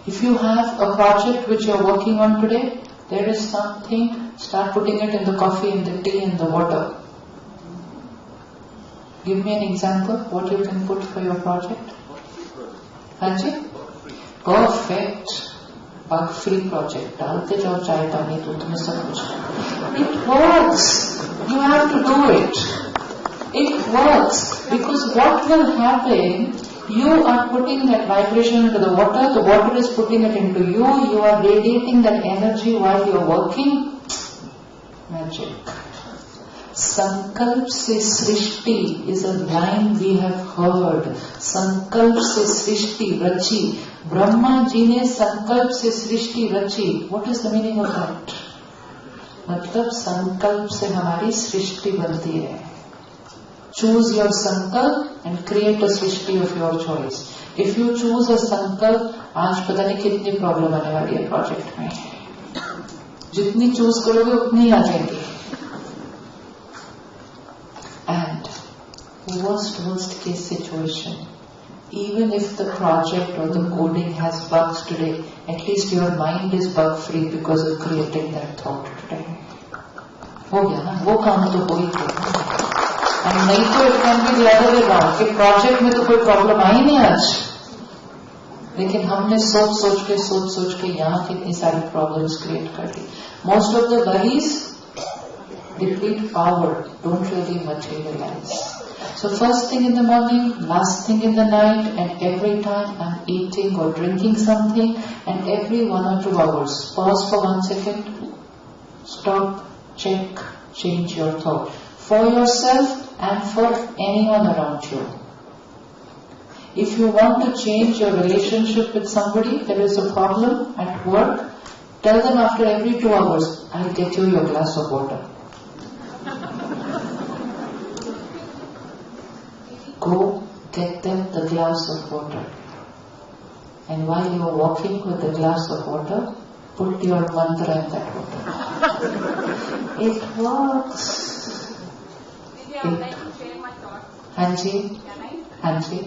If you have a project which you're working on today, there is something, start putting it in the coffee, in the tea, in the water. Give me an example, what you can put for your project. Hanji? Perfect. Bug-free project. डालते जाओ चाय पानी दूध में सब कुछ. It works. You have to do it. It works. Because what will happen, you are putting that vibration into the water is putting it into you are radiating that energy while you are working. Magic. Sankalp se srishti is a line we have heard. Sankalp se srishti rachi. Brahma ji ne sankalp se srishti rachi. What is the meaning of that? मतलब संकल्प से हमारी सृष्टि बनती है. Choose your sankalp and create a Srishti of your choice. If you choose a sankalp, आज पता नहीं कितनी प्रॉब्लम आने वाली है प्रोजेक्ट में. जितनी चूज करोगे उतनी आ जाएंगी. And worst case situation, even if the project or the coding has bugs today, at least your mind is bug free because of creating that thought today. हो गया ना, वो काम तो हो ही गया. And नहीं तो it can be the other way around कि प्रोजेक्ट में तो कोई प्रॉब्लम आई नहीं आज, लेकिन हमने सोच के यहाँ कितनी सारी प्रॉब्लम्स क्रिएट कर दी. Most of the worries deplete power, don't really materialize. So first thing in the morning, last thing in the night, and every time I'm eating or drinking something, and every 1 or 2 hours, pause for 1 second, stop, check, change your thought. For yourself and for anyone around you. If you want to change your relationship with somebody, there is a problem at work, tell them after every 2 hours, I'll get you your glass of water. Go get them the glass of water. And while you are walking with the glass of water, put your mantra in that water. It works. I would like to share my thoughts. Hanji, Hanji.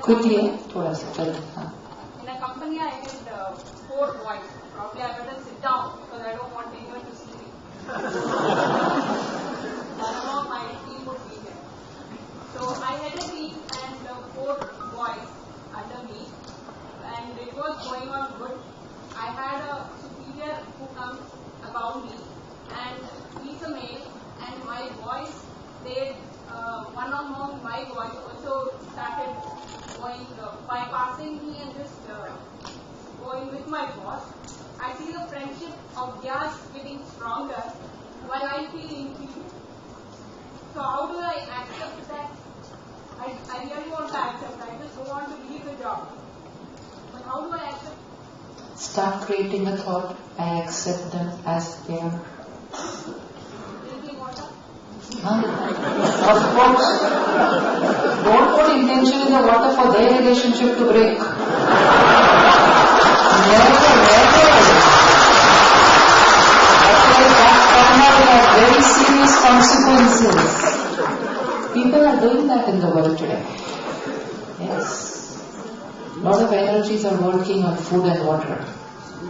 Quickly, thoda sa jaldi. In a company, I did 4 voice. Probably I better sit down because I don't want anyone to see me. None of my team would be there. So I had a team and 4 boys under me, and it was going on good. I had a superior who comes above me, and he's a male, and my boys, they one among my boys also started going bypassing me and just going with my boss. I see the friendship of theirs getting stronger while I feel inferior. So how do I accept that? I really want to accept. I just don't want to leave the job. But how do I accept? Start creating a thought. I accept them as they are. Drinking water? Of course. Don't put intention in the water for their relationship to break. Never. Otherwise that karma will have very serious consequences. People are doing that in the world today. Yes. A lot of energies are working on food and water.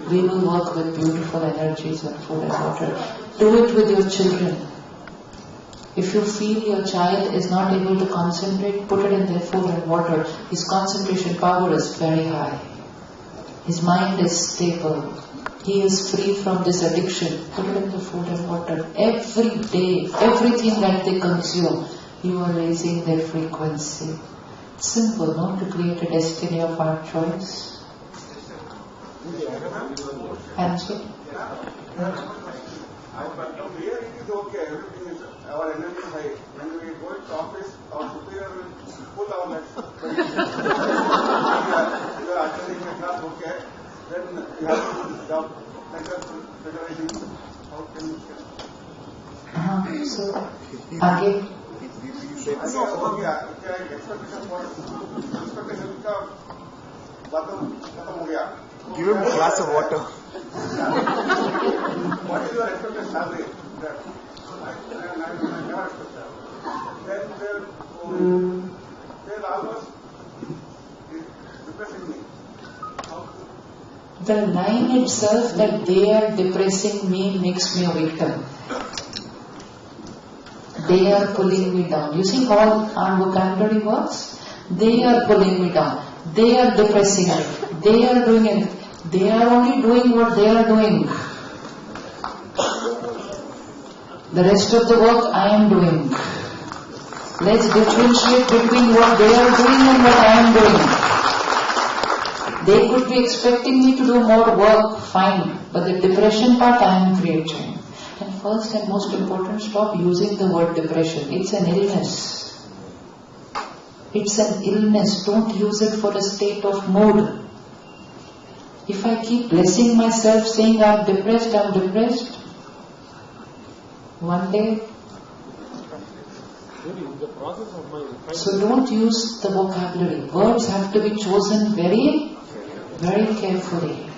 We will work with beautiful energies on food and water. Do it with your children. If you feel your child is not able to concentrate, put it in their food and water. His concentration power is very high. His mind is stable. He is free from this addiction. Put it in the food and water. Every day, everything that they consume, you are raising their frequency. Simple, no? To create a destiny of our choice. Answer? Here it is okay, everything is, our energy is high. When we go to office, our superior will pull our legs. You are attending the class, okay, then you have to do this job. Federation, how can you say? So, आगे Give him a glass of water. What is your expected salary? I never expect that. they're almost depressing me. The line itself that they are depressing me makes me a victim. They are pulling me down. You see how our vocabulary works? They are pulling me down. They are depressing me. They are doing it. They are only doing what they are doing. The rest of the work I am doing. Let's differentiate between what they are doing and what I am doing. They could be expecting me to do more work, fine, but the depression part I am creating. And first and most important, stop using the word depression. It's an illness. It's an illness. Don't use it for a state of mood. If I keep blessing myself saying I'm depressed, one day. So don't use the vocabulary. Words have to be chosen very, very carefully.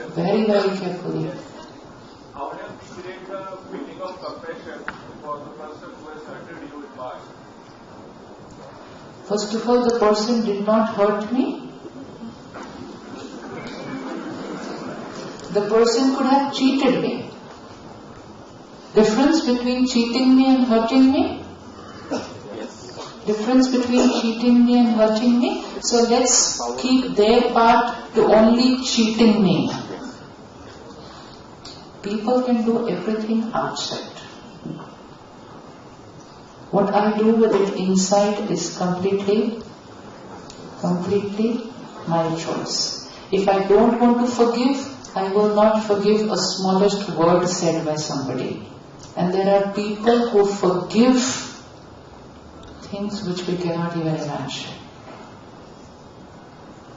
Very, very carefully. How do you create the feeling of compassion for the person who has hurted you in past? First of all, the person did not hurt me. The person could have cheated me. Difference between cheating me and hurting me? Difference between cheating me and hurting me? So let's keep their part to only cheating me. People can do everything outside. What I do with it inside is completely my choice. If I don't want to forgive, I will not forgive a smallest word said by somebody. And there are people who forgive things which we cannot even imagine.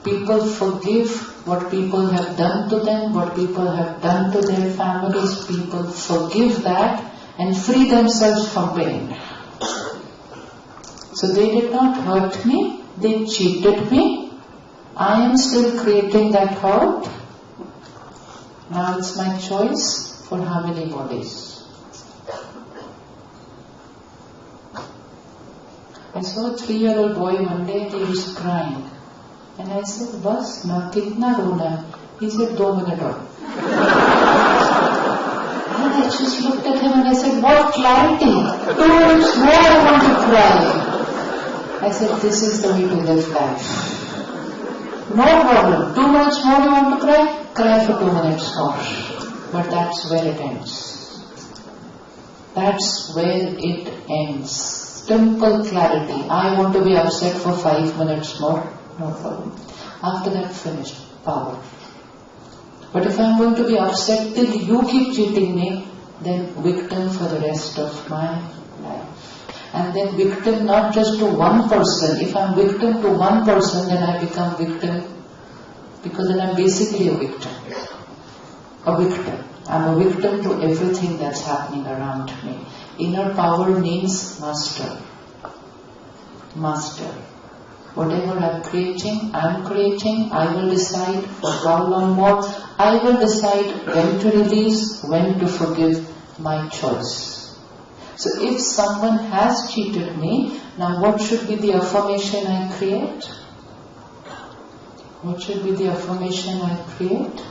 People forgive what people have done to them, what people have done to their families. People forgive that and free themselves from pain. So they did not hurt me, they cheated me. I am still creating that hurt. Now it's my choice for how many bodies. I saw a 3-year-old boy one day, he was crying. And I said, "Bas, na kitna rona hai?" He said, 2 minutes aur. And I just looked at him and I said, "What clarity! 2 minutes more I want to cry." I said, "This is the way to live life. No problem. 2 minutes more you want to cry? Cry for 2 minutes more." But that's where it ends. That's where it ends. Simple clarity. I want to be upset for 5 minutes more. No problem. After that, finished. Power. But if I'm going to be upset till you keep cheating me, then victim for the rest of my life. And then victim not just to one person. If I'm victim to one person, then I become victim, because then I'm basically a victim. A victim. I'm a victim to everything that's happening around me. Inner power means master. Master. Whatever I'm creating, I will decide for how long more. I will decide when to release, when to forgive, my choice. So if someone has cheated me, now what should be the affirmation I create? What should be the affirmation I create?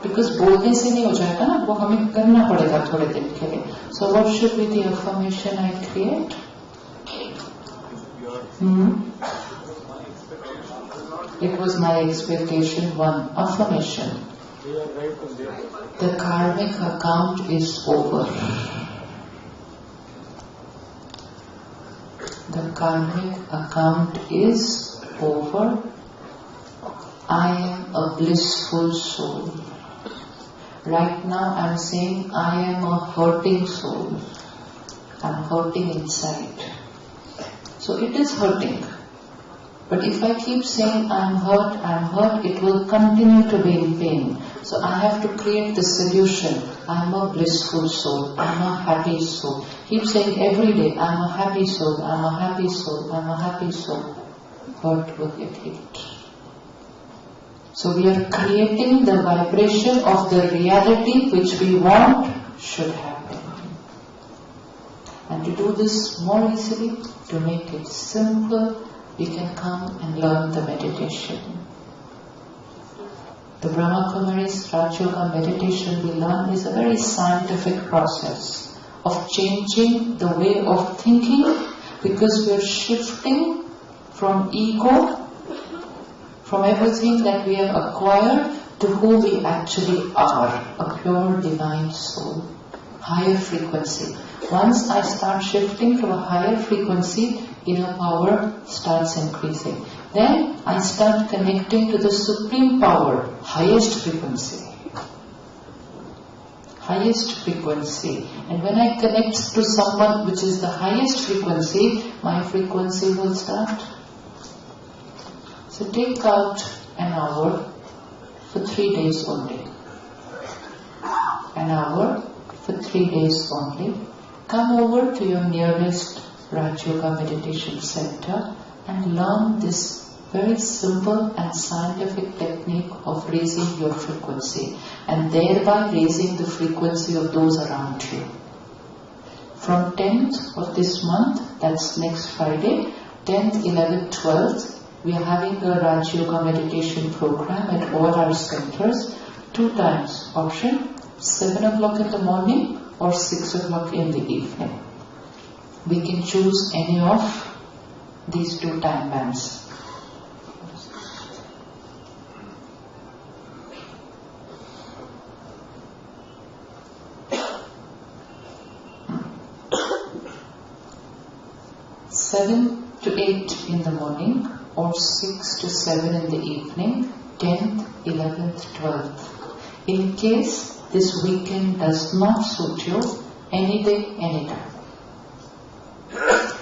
Because बोलने से नहीं हो जाएगा ना, वो हमें करना पड़ेगा थोड़े दिन के लिए. So what should be the affirmation I create? It was my expectation. One affirmation. The karmic account is over. The karmic account is over. I am a blissful soul. Right now I am saying I am a hurting soul. I am hurting inside. So it is hurting. But if I keep saying I am hurt, it will continue to be in pain. So I have to create the solution. I am a blissful soul. I am a happy soul. Keep saying every day, I am a happy soul, I am a happy soul, I am a happy soul. Hurt will get healed. So we are creating the vibration of the reality which we want should happen. And to do this more easily, to make it simple, we can come and learn the meditation. The Brahma Kumari's Raj Yoga meditation we learn is a very scientific process of changing the way of thinking, because we are shifting from ego, from everything that we have acquired, to who we actually are, a pure divine soul, higher frequency. Once I start shifting to a higher frequency, inner power starts increasing. Then I start connecting to the supreme power, highest frequency. Highest frequency. And when I connect to someone which is the highest frequency, my frequency will start. So take out an hour for 3 days only. An hour for 3 days only. Come over to your nearest Raj Yoga meditation center and learn this very simple and scientific technique of raising your frequency, and thereby raising the frequency of those around you. From 10th of this month, that's next Friday, 10th, 11th, 12th, we are having a Raj Yoga meditation program at all our centers, 2 times option, 7 o'clock in the morning or 6 o'clock in the evening. We can choose any of these 2 time bands. Seven to 8 in the morning or 6 to 7 in the evening, 10th, 11th, 12th. In case this weekend does not suit you, any day, anytime.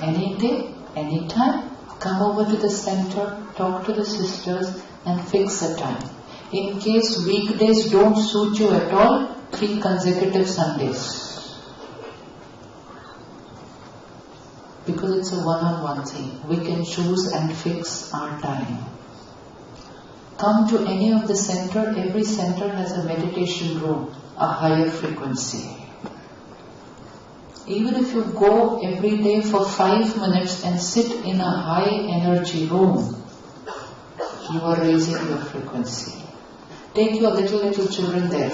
Any day, anytime, come over to the center, talk to the sisters and fix a time. In case weekdays don't suit you at all, 3 consecutive Sundays. Because it's a one-on-one thing. We can choose and fix our time. Come to any of the center. Every center has a meditation room, a higher frequency. Even if you go every day for 5 minutes and sit in a high energy room, you are raising your frequency. Take your little children there.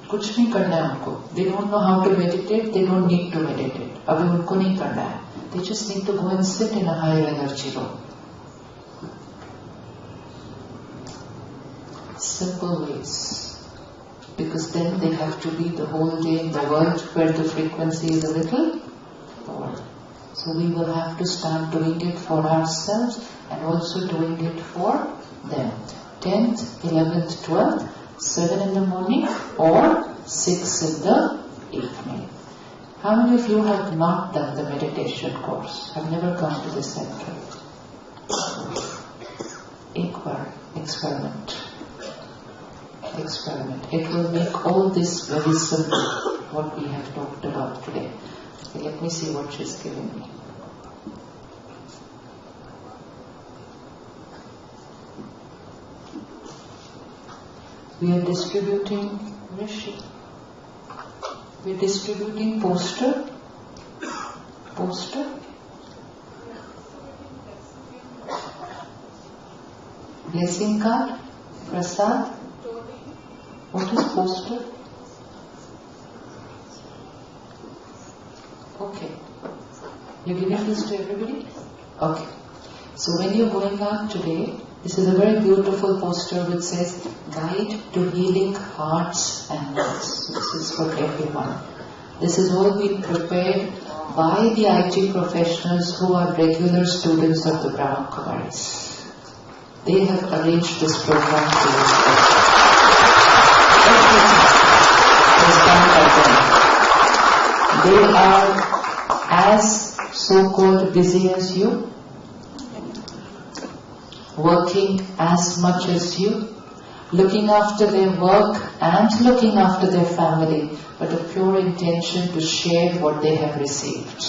कुछ नहीं करना है उनको. They don't know how to meditate, they don't need to meditate. अभी उनको नहीं करना है. They just need to go and sit in a higher energy room. Simple ways. Because then they have to be the whole day in the world where the frequency is a little lower. So we will have to start doing it for ourselves and also doing it for them. 10th, 11th, 12th, 7 in the morning or 6 in the evening. How many of you have not done the meditation course? Have never come to the center? एक बार experiment. It will make all this very simple, what we have talked about today. Okay, let me see what she's giving me. We are distributing Rishi. We are distributing poster. Blessing card. Prasad. What is poster? Okay. You're giving this to everybody? Okay. So when you're going out today, this is a very beautiful poster which says Guide to Healing Hearts and Minds. This is for everyone. This is all been prepared by the IT professionals who are regular students of the Brahma Kumaris. They have arranged this program for you. Everything is done by them. They are as so-called busy as you, working as much as you, looking after their work and looking after their family, but a pure intention to share what they have received.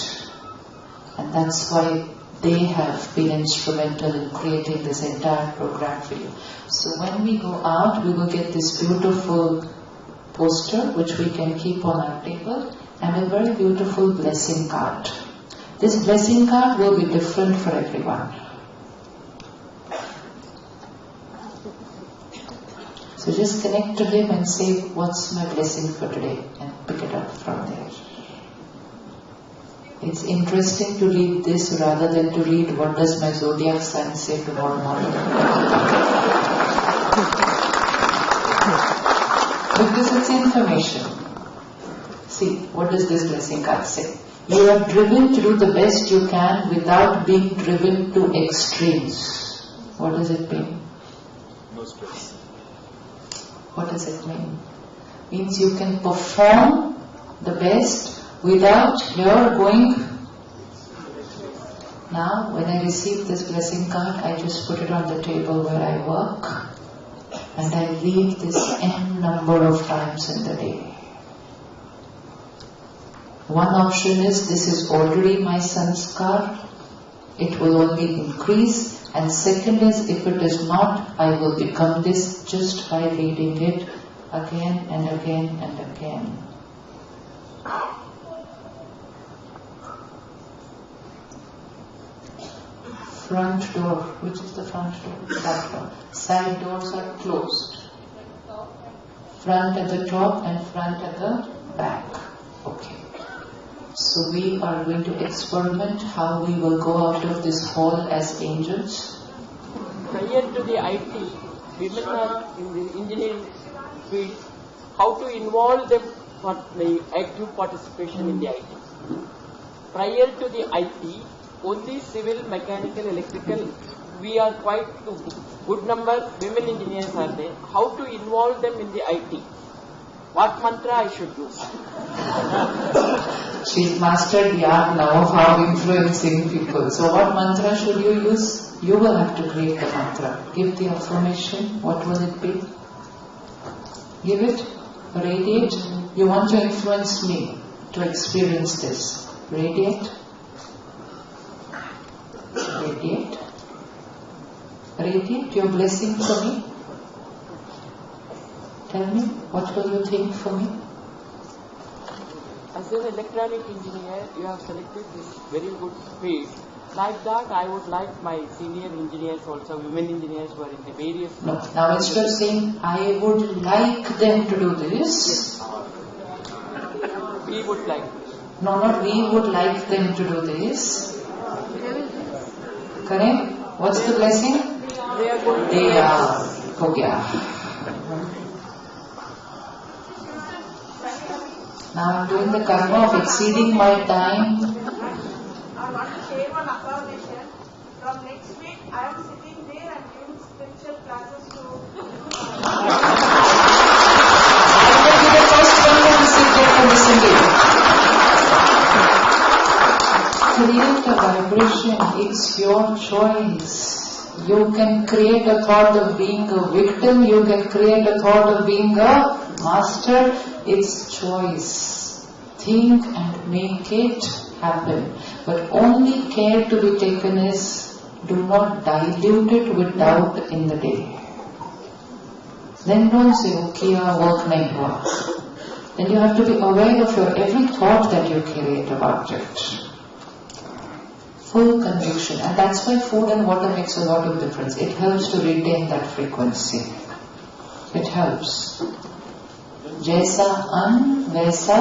And that's why they have been instrumental in creating this entire program for you. So when we go out, we will get this beautiful poster which we can keep on our table, and a very beautiful blessing card. This blessing card will be different for everyone. So just connect to him and say, what's my blessing for today? And pick it up from there. It's interesting to read this rather than to read what does my zodiac sign say tomorrow morning. Because it's information. See, what does this blessing card say? You are driven to do the best you can without being driven to extremes. What does it mean? No stress. What does it mean? Means you can perform the best without your going. Now, when I receive this blessing card, I just put it on the table where I work and I read this n number of times in the day. One option is, this is already my sanskar, it will only increase. And second is, if it is not, I will become this just by reading it again and again and again. Front door, which is the front door? That door. Side doors are closed. Front at the top and front at the back. Okay. So we are going to experiment how we will go out of this hall as angels. Prior to the IT, women are in the engineering field. How to involve them for the active participation in the IT? Prior to the IT, only civil, mechanical, electrical, we are quite good number women engineers are there. How to involve them in the IT? What mantra I should use? She's mastered the art now of how influencing people. So what mantra should you use? You will have to create the mantra. Give the affirmation. What will it be? Give it. Radiate. You want to influence me to experience this. Radiate. Radiate. Radiate your blessing for me. Tell me, what will you think for me? As an electronic engineer, you have selected this very good field. Like that, I would like my senior engineers also, women engineers who are in the various... No, now instead of saying, I would like them to do this. We would like. No, not we would like them to do this. Correct? What's the blessing? They are good. They are. Ho gaya. Now I'm doing the karma of exceeding my time. I want to share one affirmation. From next week, I am sitting there and giving spiritual classes to... I will be the first one to sit there and listen to you. Create a vibration. It's your choice. You can create a thought of being a victim. You can create a thought of being a master. It's choice. Think and make it happen. But only care to be taken is, do not dilute it with doubt in the day. Then don't say, okay, work nahi hua. Then you have to be aware of your every thought that you create about it. Full conviction. And that's why food and water makes a lot of difference. It helps to retain that frequency. It helps. जैसा अन्न वैसा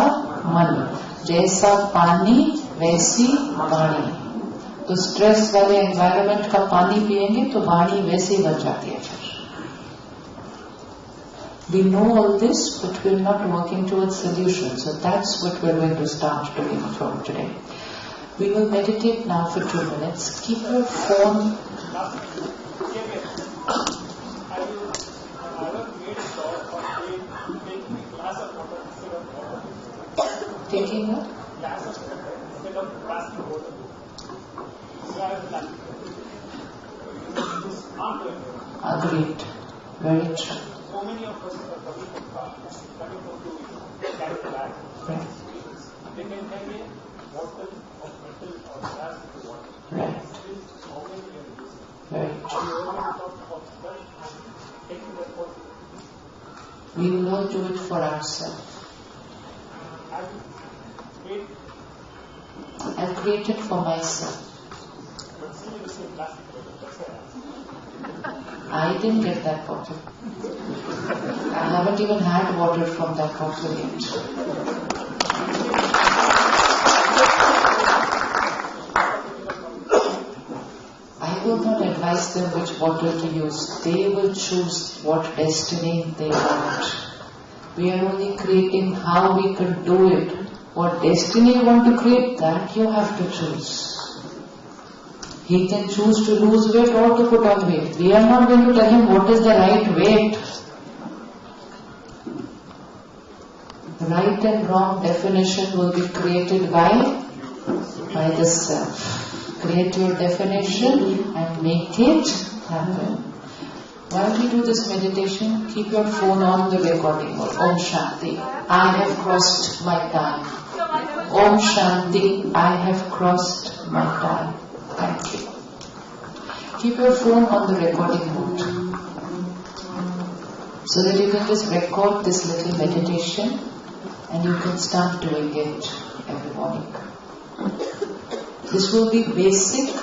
मन, जैसा पानी वैसी वाणी. तो stress वाले environment का पानी पिएंगे तो वाणी वैसे ही बन जाती है फिर. We know all this, but we're not working towards solutions. So that's what we're going to start doing from today. We will meditate now for 2 minutes. Keep your phone. Taking what? Agreed. Very true. So many of us are coming from carry the bag. Right. They can carry a bottle of metal or glass to water. Right. How many can use it? Very We true. already talked about that and taking that bottle. We will all do it for ourselves. create? I create it for myself. But see the same plastic bottle, that's why I didn't get that bottle. I haven't even had water from that bottle yet. I will not advise them which bottle to use. They will choose what destiny they want. We are only creating how we can do it. What destiny you want to create, that you have to choose. He can choose to lose weight or to put on weight. We are not going to tell him what is the right weight. Right and wrong definition will be created by the self. Create your definition and make it happen. While we do this meditation, keep your phone on the recording mode. Om Shanti. I have crossed my time. Om Shanti. I have crossed my time. Thank you. Keep your phone on the recording mode so that you can just record this little meditation and you can start doing it every morning. This will be basic.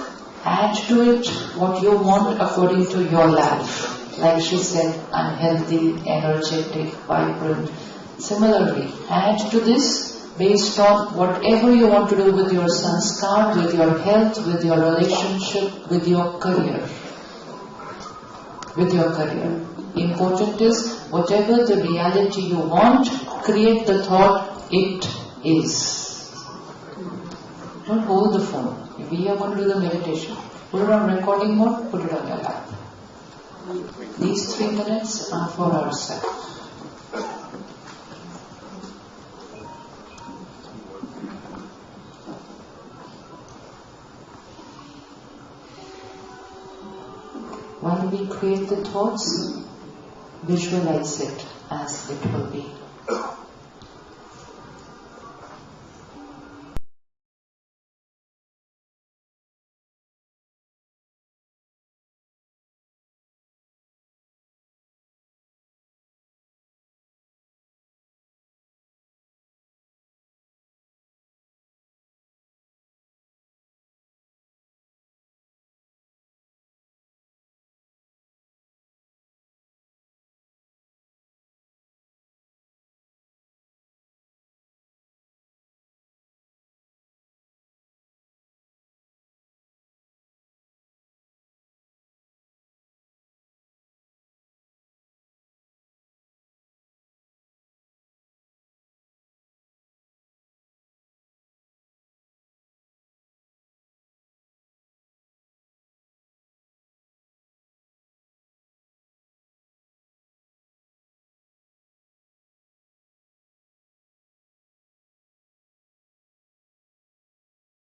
Add to it what you want according to your life. Like she said, unhealthy, energetic, vibrant. Similarly, add to this based on whatever you want to do with your sanskar, with your health, with your relationship, with your career. With your career. Important is, whatever the reality you want, create the thought, it is. Don't hold the phone. If we are going to do the meditation, put it on recording mode, put it on your lap. These 3 minutes are for ourselves. While we create the thoughts, visualize it as it will be.